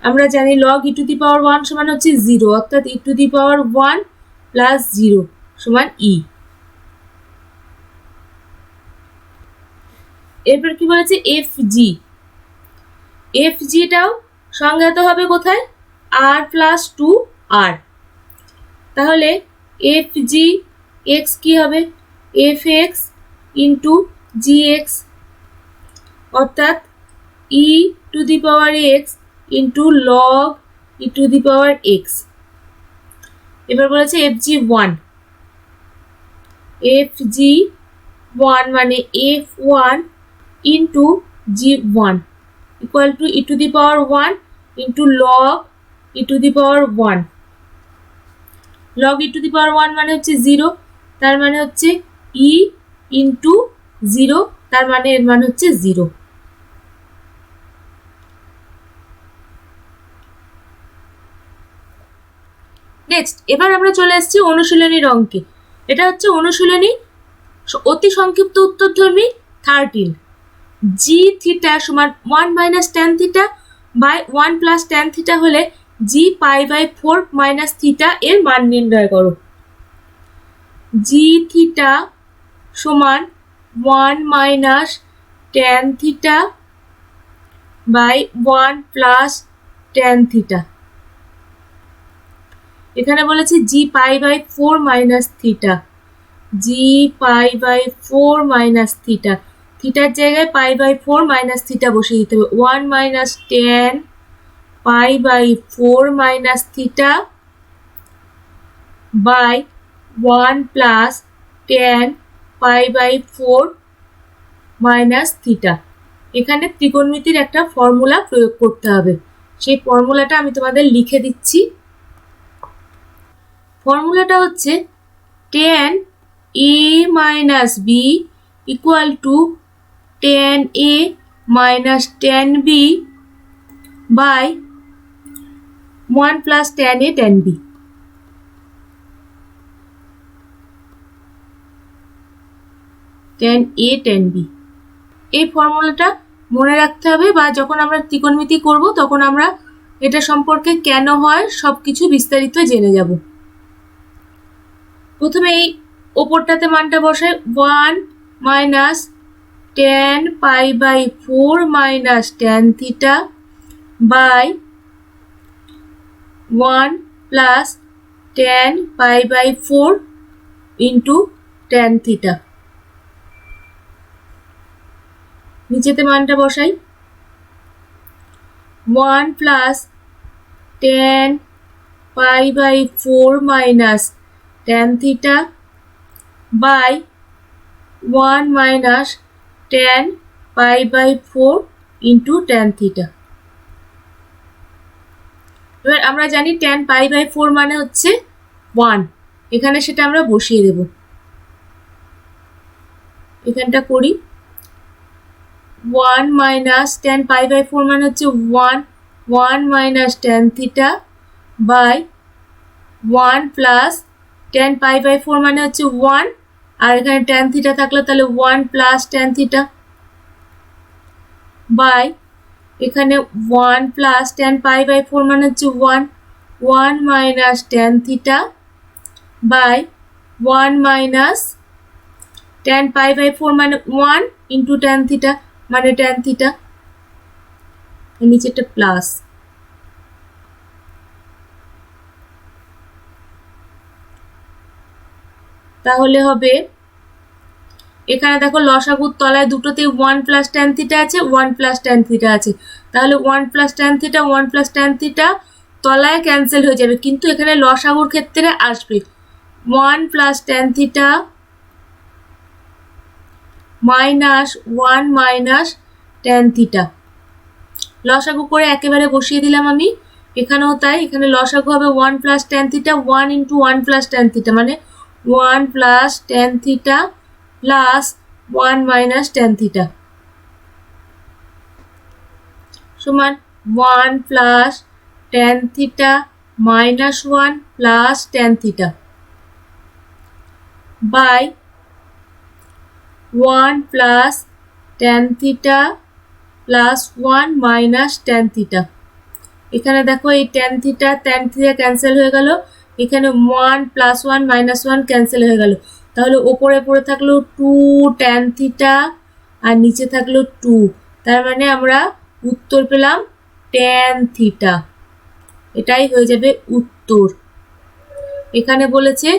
আমরা জানি log e to the power 1 সমান হচ্ছে 0, অর্থাৎ e to the power 1 plus 0 সমান e। এরপর কি বলেছে fg, fgটাও সংজ্ঞাত হবে কোথায় r প্লাস 2r। তাহলে fg x কি হবে fx ইন্টু gx, অর্থাৎ e to the power x into log e to the power x। এবার বলেছে fg1, fg1 মানে f1 into g1 equal to e to the power 1 into log e to the power 1। log e to the power 1 মানে হচ্ছে 0, তার মানে হচ্ছে e ইন্টু 0, তার মানে এর মান হচ্ছে 0। নেক্সট, এবার আমরা চলে আসছি অনুশীলনীর অঙ্কে। এটা হচ্ছে অনুশীলনী অতি সংক্ষিপ্ত উত্তরধর্মী 13। g থিটা সমান 1 minus tan theta by 1 plus tan theta হলে g pi by 4 minus theta এর মান নির্ণয় করো। g থিটা সমান 1 minus tan theta by 1 plus tan theta. এখানে বলেছে G pi by 4 minus theta, G pi by 4 minus theta, থিটার জায়গায় পাই বাই 4 মাইনাস থিটা বসিয়ে দিতে হবে। 1 minus 10 pi by 4 minus theta by 1 plus 10 pi by 4 minus theta. এখানে ত্রিকোণমিতির একটা ফর্মুলা প্রয়োগ করতে হবে, সেই ফর্মুলাটা আমি তোমাদের লিখে দিচ্ছি। ফর্মুলাটা হচ্ছে tan a minus b equal to tan a minus tan b by 1 plus tan a tan b। tan a tan b এই ফর্মুলাটা মনে রাখতে হবে, বা যখন আমরা ত্রিকোণমিতি করব তখন আমরা এটা সম্পর্কে কেন হয় সবকিছু বিস্তারিত জেনে যাব। প্রথমে এই ওপরটাতে মানটা বসাই, 1 minus tan pi by 4 minus tan theta by 1 plus tan pi by 4 into tan theta. নিচেতে মানটা বসাই, 1 plus tan pi by 4 minus tan theta by 1 minus tan pi by 4 into tan theta. এবার আমরা জানি tan পাই বাই 4 মানে হচ্ছে 1, এখানে সেটা আমরা বসিয়ে দেব। এখানটা করি, 1 মাইনাস tan পাই বাই 4 মানে হচ্ছে 1 minus tan theta by 1 plus tan pi by 4 মানে হচ্ছে 1, আর এখানে tan থিটা থাকলে তাহলে 1 প্লাস tan থিটা বাই এখানে 1 প্লাস tan পাই বাই 4 মানে হচ্ছে 1 minus tan theta by 1 minus tan pi by 4 মানে 1 ইন্টু tan থিটা মানে tan থিটা, নিচেটা প্লাস। তাহলে হবে এখানে দেখো লসাগুর তলায় দুটোতে 1 প্লাস tan থিটা আছে, 1 প্লাস tan থিটা আছে, তাহলে 1 plus tan theta 1 plus tan theta তলায় ক্যান্সেল হয়ে যাবে, কিন্তু এখানে লসাগুর ক্ষেত্রে আসবে 1 plus tan theta minus 1 minus tan theta. লসাগু করে একেবারে বসিয়ে দিলাম আমি, এখানেও তাই, এখানে লসাগু হবে 1 plus tan theta 1 into 1 plus tan theta মানে 1 plus tan theta plus 1 minus tan theta সমান 1 plus tan theta minus 1 plus tan theta by 1 plus tan theta plus 1 minus tan theta. এখানে দেখো এই tan থিটা ক্যান্সেল হয়ে গেল, এখানে 1 প্লাস 1 মাইনাস 1 ক্যান্সেল হয়ে গেল, তাহলে ওপরে পড়ে থাকলো 2 tan থিটা আর নিচে থাকলো 2, তার মানে আমরা উত্তর পেলাম tan থিটা। এটাই হয়ে যাবে উত্তর। এখানে বলেছে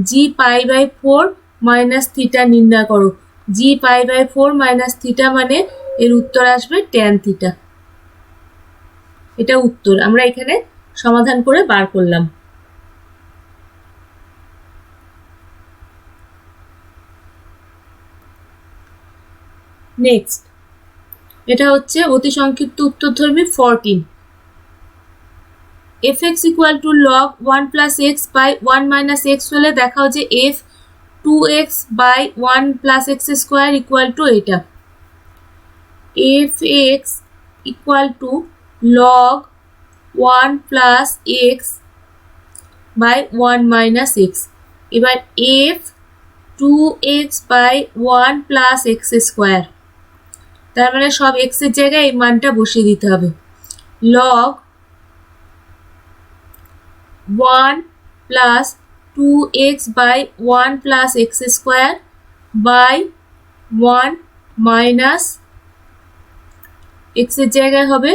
G pi by 4 minus theta নির্ণয় করো, জি পাই বাই 4 মাইনাস থিটা মানে এর উত্তর আসবে tan থিটা। এটা উত্তর আমরা এখানে সমাধান করে বার করলাম। নেক্সট, এটা হচ্ছে অতি সংক্ষিপ্ত উত্তরধর্মী 14। fx equal to log 1 plus x by 1 minus x হলে দেখাও যে f 2x by 1 plus x square equal to এটা। fx equal to log 1 plus x by 1 minus x. এবার f 2x by 1 plus x square, তার মানে সব x এর জায়গায় এই মানটা বসিয়ে দিতে হবে। log 1 plus 2x by 1 plus x square by 1 minus x এর জায়গায় হবে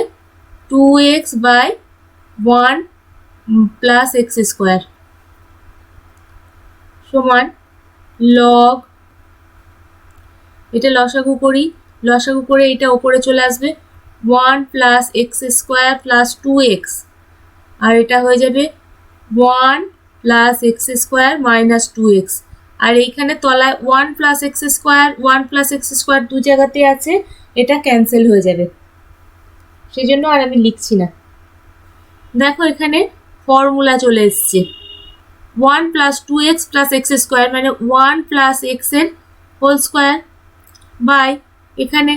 2x by 1 plus x square. সমান লগ, এটা লসাগু করি, লসাগু করে এটা ওপরে চলে আসবে 1 plus x square plus 2x, আর এটা হয়ে যাবে 1 plus x square minus 2x, আর এইখানে তলায় 1 plus x square 1 plus x square দু জায়গাতে আছে, এটা ক্যান্সেল হয়ে যাবে, সেই জন্য আর আমি লিখছি না। দেখো এখানে ফর্মুলা চলে এসছে 1 plus 2x plus x square মানে 1 প্লাস এক্স এর হোল স্কোয়ার বাই এখানে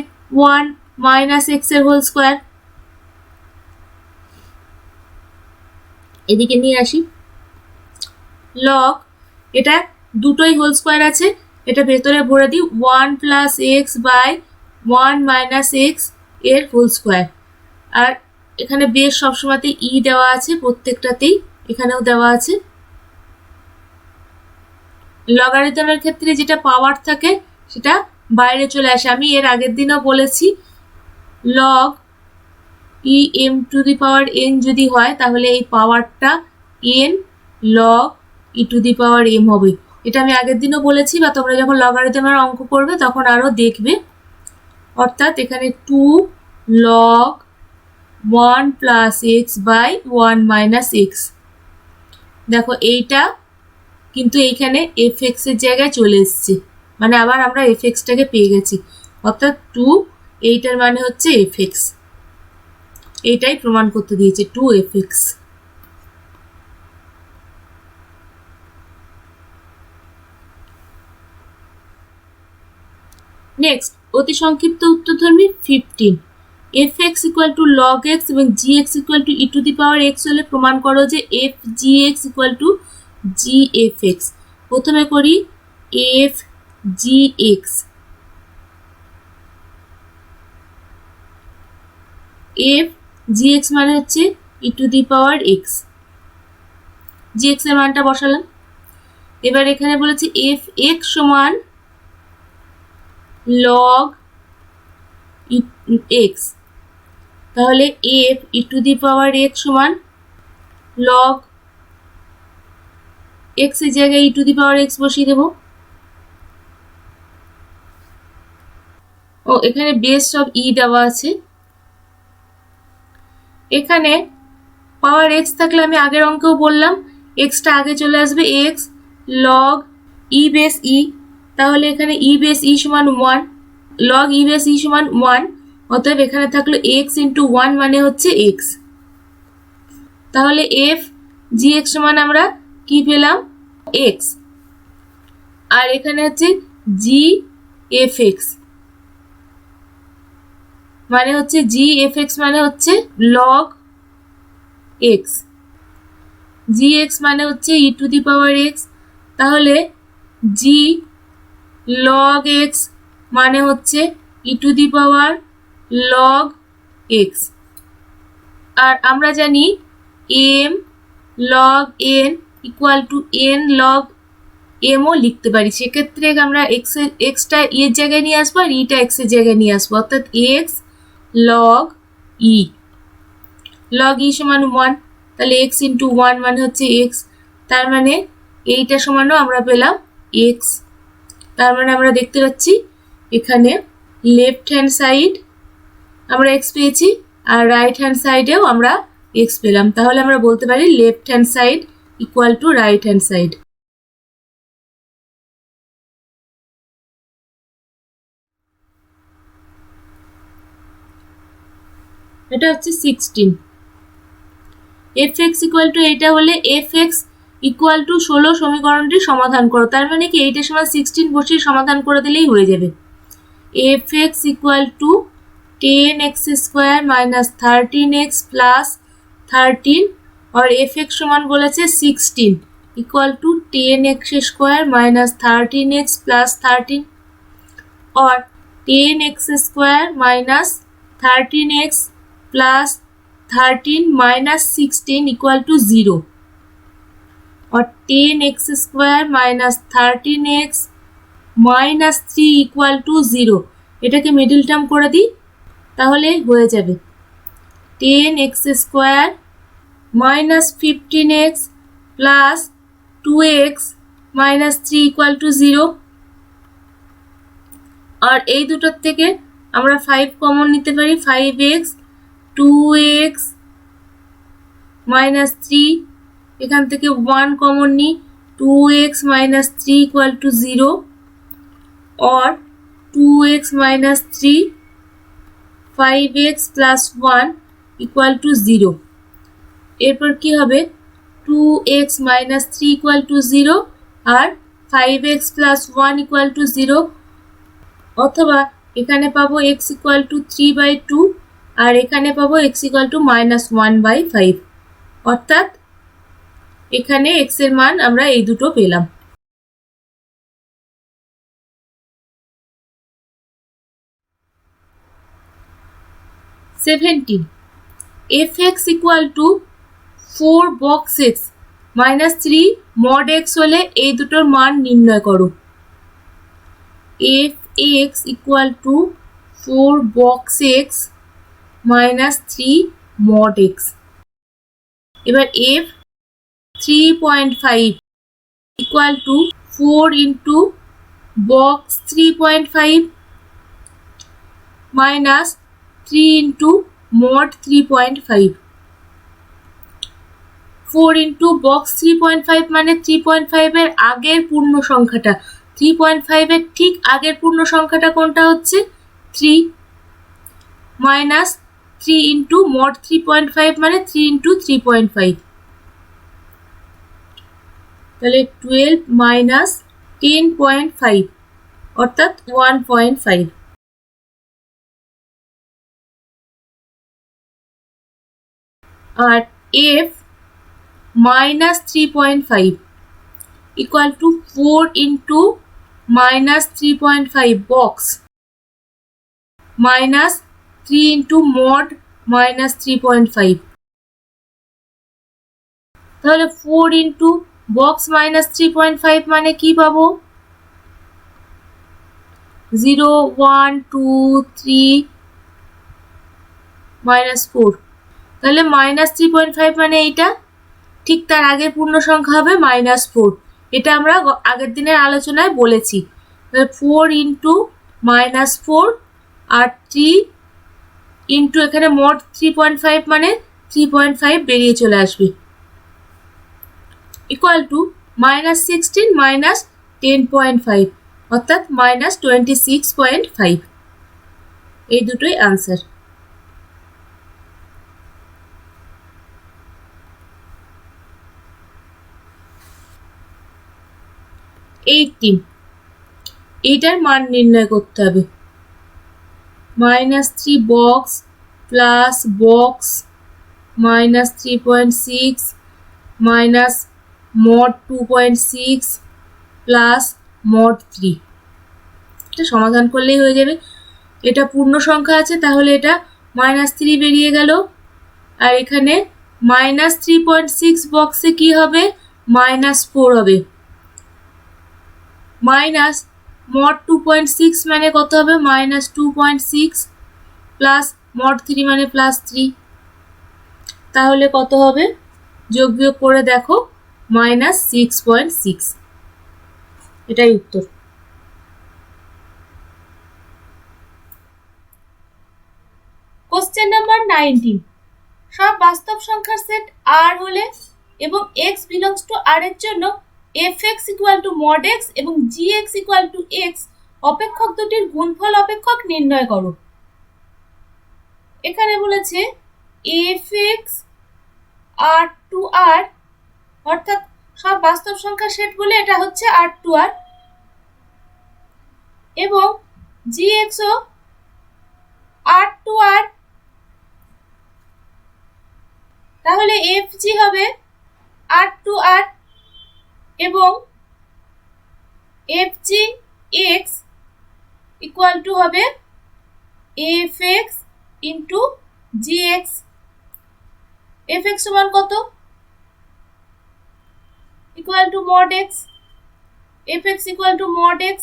1 মাইনাস এক্স এর হোল স্কোয়ার, এদিকে নিয়ে আসি লগ, এটা দুটোই হোল স্কোয়ার আছে, এটা ভেতরে ভরে দিই 1 plus x by 1 minus x এর হোল স্কোয়ার, আর এখানে বেশ সবসময়তে ই দেওয়া আছে প্রত্যেকটাতেই, এখানেও দেওয়া আছে। লগারিদমের ক্ষেত্রে যেটা পাওয়ার থাকে সেটা বাইরে চলে আসে, আমি এর আগের দিনও বলেছি log e m to the power n যদি হয় তাহলে এই পাওয়ারটা n log e to the power m হবে, এটা আমি আগের দিনও বলেছি, বা তোমরা যখন লগারিদমের অঙ্ক করবে তখন আরও দেখবে। অর্থাৎ এখানে 2 log 1 plus x by 1 minus x, দেখো এইটা কিন্তু এইখানে এফ এক্স এর জায়গায় চলে এসছে, মানে আবার আমরা এফ এক্সটাকে পেয়ে গেছি, অর্থাৎ 2 এইটার মানে হচ্ছে এফ এক্স, এইটাই প্রমাণ করতে দিয়েছে 2 এফ এক্স। নেক্সট অতি সংক্ষিপ্ত উত্তরধর্মী 15, f x equal to log x এবং g x equal to e to the power x হলে প্রমাণ করো যে f g x equal to g f x. প্রথমে করি f g x, f g x মানে হচ্ছে e to the power x, g x এর মানটা বসালাম। এবার এখানে বলেছি এফ এক্স সমান লগ এক্স, তাহলে f e to the power x সমান লগ এক্স এর জায়গায় ই টু দি পাওয়ার এক্স বসিয়ে দেব। ও এখানে বেস অফ ই দেওয়া আছে, এখানে পাওয়ার এক্স থাকলে আমি আগের অঙ্কেও বললাম এক্সটা আগে চলে আসবে, এক্স লগ ই বেস ই, তাহলে এখানে ই বেস ই সমান 1, লগ ই বেস ই সমান 1, অতএব এখানে থাকলো এক্স ইন্টু 1 মানে হচ্ছে এক্স, তাহলে এফ জি এক্স সমান আমরা কি পেলাম এক্স, আর এখানে হচ্ছে জি এফ এক্স মানে হচ্ছে জি এফ এক্স মানে হচ্ছে লগ এক্স, জি এক্স মানে হচ্ছে e to the power x, তাহলে জি লগ এক্স মানে হচ্ছে e to the power log x, আর আমরা জানি m log n equal to n log এমও লিখতে পারি, সেক্ষেত্রে আমরা এক্সটা এর জায়গায় নিয়ে আসবো আর ইটা এক্স এর জায়গায় নিয়ে আসবো, অর্থাৎ এক্স লগ ই, লগ ই সমান 1, তাহলে এক্স ইন্টু 1 মানে হচ্ছে এক্স, তার মানে এইটা সমানও আমরা পেলাম এক্স, তার মানে আমরা দেখতে পাচ্ছি এখানে লেফট হ্যান্ড সাইড আমরা এক্স পেয়েছি আর রাইট হ্যান্ড সাইডেও আমরা এক্স পেলাম, তাহলে আমরা বলতে পারি left hand side equal to right hand side. এটা হচ্ছে 16, এফ এক্স ইকুয়াল টু এইটা হলে এফ এক্স ইকুয়াল টু 16 সমীকরণটি সমাধান করো, তার মানে কি এইটার সময় 16 বসিয়ে সমাধান করে দিলেই হয়ে যাবে। F x equal to 10x square minus 13x plus 13, और एफ एक्स समान বলেছে 16 equal to 10x square minus 13x plus 13, और 10x square minus 13x plus 13 minus 16 equal to 0, और 10x square minus 13x minus 3 equal to 0, এটাকে মিডল টার্ম করে দিই তাহলে হয়ে যাবে 10x square minus 15x plus 2x minus three equal to zero. আর এই দুটোর থেকে আমরা 5 কমন নিতে পারি, 5x 2x মাইনাস থ্রি, এখান থেকে 1 কমন নিই, 2x minus three equal to zero, or 2x minus 3 5x plus 1 equal to 0। এরপর কি হবে, 2x minus 3 equal to 0 R 5x plus 1 equal to 0, অথবা এখানে পাবো x equal to 3/2 আর এখানে পাবো x equal to minus 1/5, অর্থাৎ এখানে x এর মান আমরা এই দুটো পেলাম। Seventeen, fx equal to 4 box x minus 3 mod x হলে এই দুটোর মান নির্ণয় করো। fx equal to 4 box x minus 3 mod x। এবার f 3.5 equal to 4 into box 3.5 minus 3 into mod 3.5। 4 into box 3.5 মানে 3.5 এর আগের পূর্ণ সংখ্যাটা, 3.5 এর ঠিক আগের পূর্ণ সংখ্যাটা কোনটা হচ্ছে 3, মাইনাস 3 into mod 3.5 মানে 3 into 3.5, তাহলে 12 মাইনাস 10.5 অর্থাৎ 1.5। আর f minus 3.5 equal to 4 into minus 3.5 box minus 3 into mod minus 3.5, তাহলে 4 into box minus 3.5 মানে কি পাবো, 0 1 2 3 minus 4, তাহলে মাইনাস 3.5 মানে এইটা, ঠিক তার আগের পূর্ণ সংখ্যা হবে মাইনাস 4, এটা আমরা আগের দিনের আলোচনায় বলেছি। 4 ইন্টু মাইনাস 4 আর 3 ইন্টু এখানে মোট 3.5 মানে 3.5 বেরিয়ে চলে আসবে, ইকুয়াল টু মাইনাস 16 মাইনাস 10.5 অর্থাৎ মাইনাস 26.5। এই দুটোই আনসার। 18, এইটার মান নির্ণয় করতে হবে। -3 box plus box -3.6 minus mod 2.6 plus mod 3, এটা সমাধান করলেই হয়ে যাবে। এটা পূর্ণ সংখ্যা আছে তাহলে এটা -3 বেরিয়ে গেল, আর এখানে -3.6 বক্সে কি হবে, -4 হবে, মাইনাস mod 2.6 মানে কত হবে, -2.6 প্লাস mod 3 মানে +3, তাহলে কত হবে, যোগ বিয়োগ করে দেখো -6.6, এটাই উত্তর। কোশ্চেন নাম্বার 19, সব বাস্তব সংখ্যার সেট R হলে এবং x belongs to R এর জন্য fx equal to mod x এবং gx equal to x অপেক্ষক দুটির গুণফল অপেক্ষক নির্ণয় করো। এখানে বলেছে fx r to r, অর্থাৎ সব বাস্তব সংখ্যার সেট বলে এটা হচ্ছে r to r, এবং gx ও r to r, তাহলে fg হবে r to r এবং fg x ইকুয়াল টু হবে fx ইন্টু gx। fx সমান কত, equal to mod x, fx equal to mod x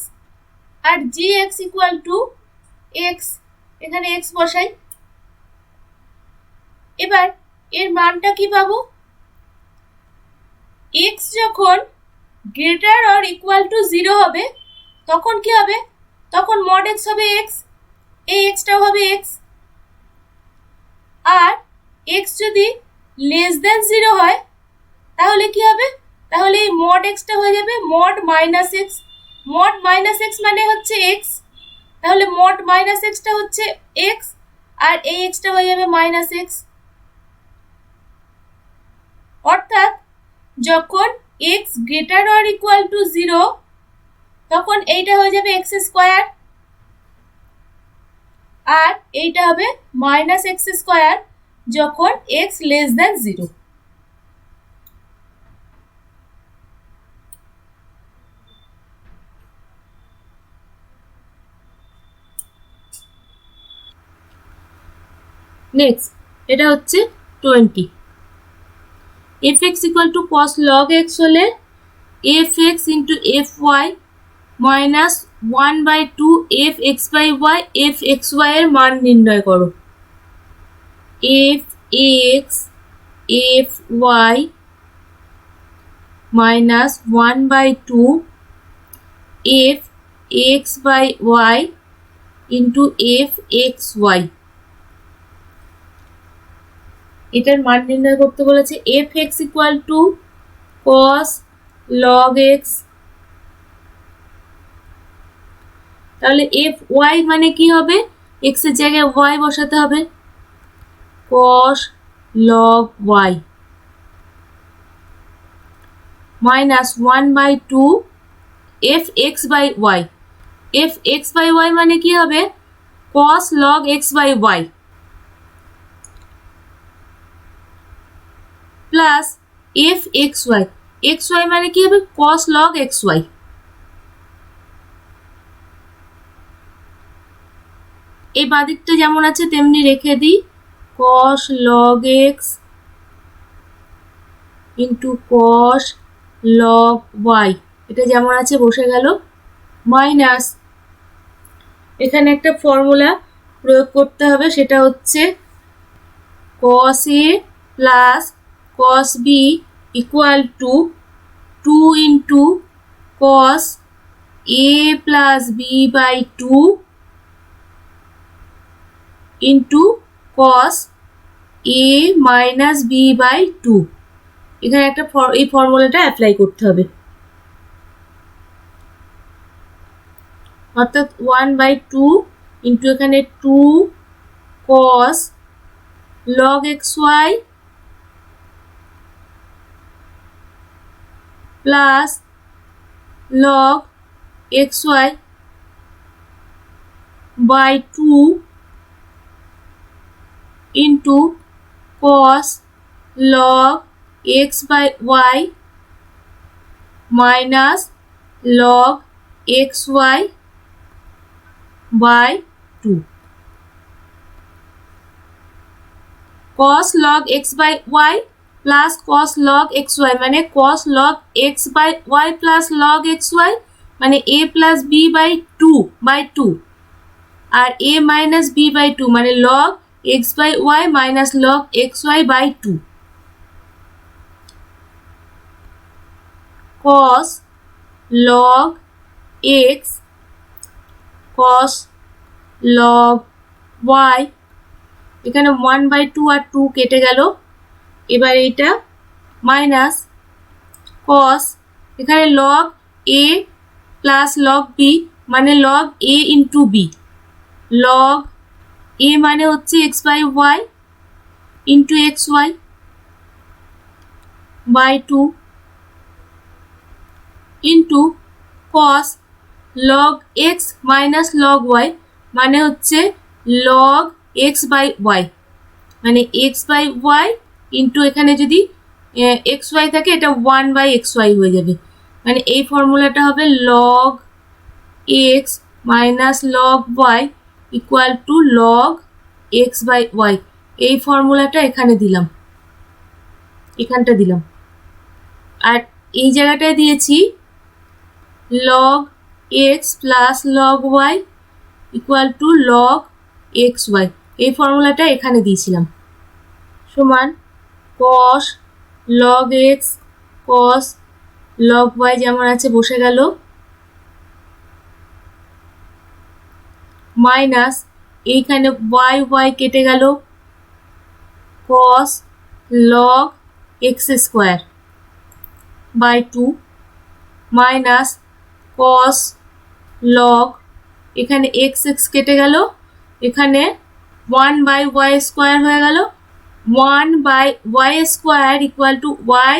আর gx ইকুয়াল টু x, এখানে x বসাই। এবার এর মানটা কি পাবো, x যখন গ্রেটার অর ইকুয়াল টু 0 হবে তখন কি হবে, তখন মড x হবে x, এই xটাও হবে x। আর x যদি লেস দেন 0 হয় তাহলে কি হবে, তাহলে এই মড xটা হয়ে যাবে mod minus x। Mod minus x মানে হচ্ছে x, তাহলে মড মাইনাস xটা হচ্ছে x আর এই xটা হয়ে যাবে মাইনাস x। অর্থাৎ যখন x greater or equal to 0 তখন এইটা হয়ে যাবে x স্কয়ার আর এইটা হবে মাইনাস x স্কয়ার যখন x লেস দেন 0। নেক্সট এটা হচ্ছে 20। fx equal to cos log x হলে fx into fy minus 1/2 fx by y fxy এর মান নির্ণয় করো। fx fy minus 1/2 fx by y into fxy, এটার মান নির্ণয় করতে বলেছে। fx equal to cos log x, তাহলে fy মানে কি হবে, x এর জায়গায় y বসাতে হবে, cos log y minus 1/2 fx by y, fx by y মানে কি হবে, cos log x by y plus fxy, xy মানে কি হবে, cos log xy। এই বাদিকটা যেমন আছে তেমনি রেখে দিই, cos log x ইন্টু cos log y, এটা যেমন আছে বসে গেল, মাইনাস এখানে একটা ফর্মুলা প্রয়োগ করতে হবে, সেটা হচ্ছে cos a plus cos b equal to 2 into cos a plus b by 2 into cos a minus b by 2। এখানে একটা এই ফর্মুলাটা অ্যাপ্লাই করতে হবে, অর্থাৎ 1/2 ইন্টু এখানে 2 cos log xy plus log xy by 2 into cos log x by y minus log xy by 2। cos log x by y plus cos log xy মানে cos log x by y plus log xy মানে a plus b by 2 আর a minus b by 2 মানে log x by y minus log xy by 2। cos log x cos log y, এখানে 1/2 আর 2 কেটে গেল, এবার এইটা মাইনাস cos এখানে log a plus log b মানে log a into b, log a মানে হচ্ছে x by y into xy by 2 into cos log x minus log y মানে হচ্ছে log x by y মানে x by y ইন্টু এখানে যদি xy থাকে এটা 1/xy হয়ে যাবে, মানে এই ফর্মুলাটা হবে log x minus log y equal to log x by y। এই ফর্মুলাটা এখানে দিলাম, এখানটা দিলাম, আর এই জায়গাটায় দিয়েছি log x plus log y equal to log xy, এই ফর্মুলাটা এখানে দিয়েছিলাম, সমান cos log x cos log y যেমন আছে বসে গেল, মাইনাস এইখানে ওয়াই ওয়াই কেটে গেল, cos log x square by 2 minus cos log, এখানে এক্স এক্স কেটে গেল, এখানে 1/y স্কোয়ার হয়ে গেল, 1/y square equal to y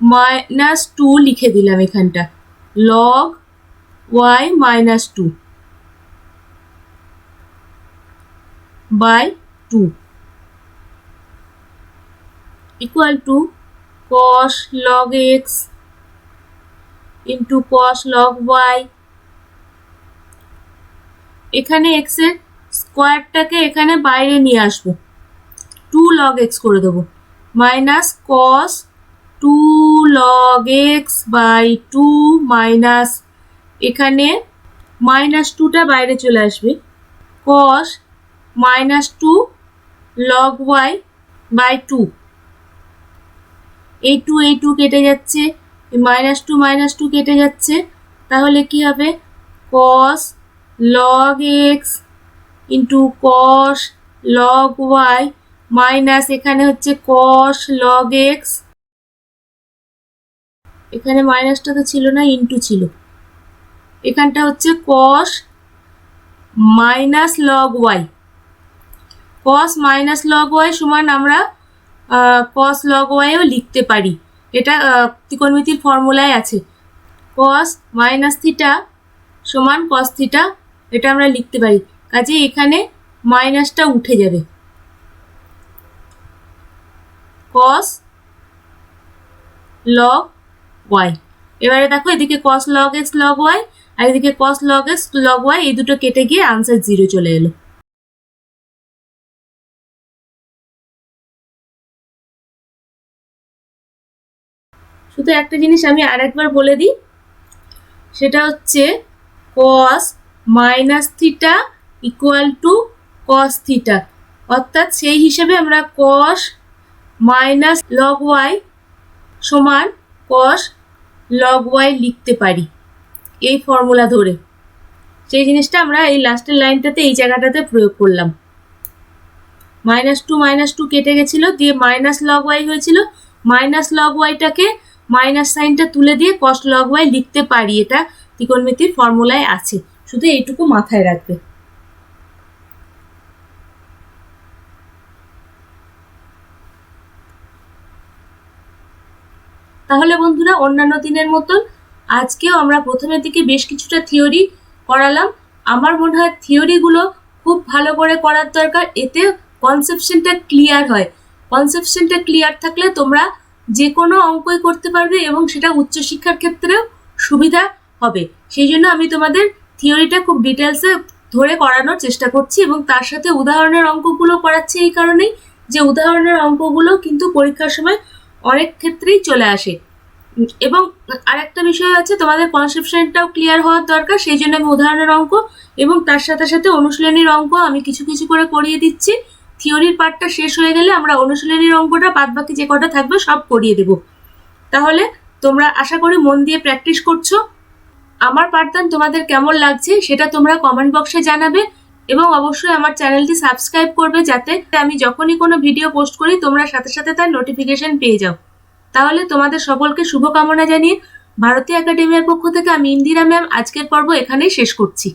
minus 2 লিখে দিলাম এখানটা, log y minus 2 by 2 equal to cos log x ইন্টু cos log y। এখানে x এর স্কোয়ারটাকে এখানে বাইরে নিয়ে আসবো, 2 log x করে দেবো, minus cos 2 log x by 2 minus এখানে মাইনাস 2টা বাইরে চলে আসবে, cos minus 2 log y by 2, এই 2 কেটে যাচ্ছে, মাইনাস টু কেটে যাচ্ছে, তাহলে কি হবে cos log x ইন্টু cos log y মাইনাস এখানে হচ্ছে cos log x, এখানে মাইনাসটা তো ছিল না, ইন্টু ছিল, এখানটা হচ্ছে cos minus log y, cos minus log y সমান আমরা cos log y ও লিখতে পারি, এটা ত্রিকোণমিতির ফর্মুলায় আছে, cos মাইনাস থিটা সমান cos থিটা, এটা আমরা লিখতে পারি, কাজে এখানে মাইনাসটা উঠে যাবে, cos log y। এবারে দেখো এদিকে cos log x log y আর এদিকে cos log x log y, এই দুটো কেটে গিয়ে আনসার 0 চলে এলো। শুধু একটা জিনিস আমি আরেকবার বলে দিই, সেটা হচ্ছে cos minus theta equal to cos theta, অর্থাৎ সেই হিসেবে আমরা cos মাইনাস log y সমান cos log y লিখতে পারি এই ফর্মুলা ধরে, সেই জিনিসটা আমরা এই লাস্টের লাইনটাতে এই জায়গাটাতে প্রয়োগ করলাম, মাইনাস টু কেটে গেছিল, দিয়ে মাইনাস log y হয়েছিল, মাইনাস log yটাকে মাইনাস সাইনটা তুলে দিয়ে cos log y লিখতে পারি, এটা ত্রিকোণমিতির ফর্মুলায় আছে, শুধু এইটুকু মাথায় রাখবে। তাহলে বন্ধুরা অন্যান্য দিনের মতন আজকেও আমরা প্রথমের দিকে বেশ কিছুটা থিওরি করালাম, আমার মনে হয় থিওরিগুলো খুব ভালো করে করার দরকার, এতে কনসেপশনটা ক্লিয়ার হয়, কনসেপশনটা ক্লিয়ার থাকলে তোমরা যে কোনো অঙ্কই করতে পারবে এবং সেটা উচ্চশিক্ষার ক্ষেত্রেও সুবিধা হবে, সেই জন্য আমি তোমাদের থিওরিটা খুব ডিটেলসে ধরে করানোর চেষ্টা করছি এবং তার সাথে উদাহরণের অঙ্কগুলো করাচ্ছি এই কারণেই যে উদাহরণের অঙ্কগুলো কিন্তু পরীক্ষার সময় অনেক ক্ষেত্রেই চলে আসে, এবং আরেকটা বিষয় আছে তোমাদের কনসেপশনটাও ক্লিয়ার হওয়ার দরকার, সেই জন্য আমি উদাহরণের অঙ্ক এবং তার সাথে সাথে অনুশীলনীর অঙ্ক আমি কিছু কিছু করে করিয়ে দিচ্ছি, থিওরির পার্টটা শেষ হয়ে গেলে আমরা অনুশীলনীর অঙ্কটা বাদ বাকি যে কটা থাকবে সব করিয়ে দেব। তাহলে তোমরা আশা করি মন দিয়ে প্র্যাকটিস করছো, আমার পাঠদান তোমাদের কেমন লাগছে সেটা তোমরা কমেন্ট বক্সে জানাবে এবং অবশ্যই আমার চ্যানেলটি সাবস্ক্রাইব করবে, যাতে আমি যখনই কোনো ভিডিও পোস্ট করি তোমরা সাথে সাথে তার নোটিফিকেশন পেয়ে যাও। তাহলে তোমাদের সকলকে শুভকামনা জানিয়ে ভারতী একাডেমির পক্ষ থেকে আমি ইন্দিরা ম্যাম আজকের পর্ব এখানেই শেষ করছি।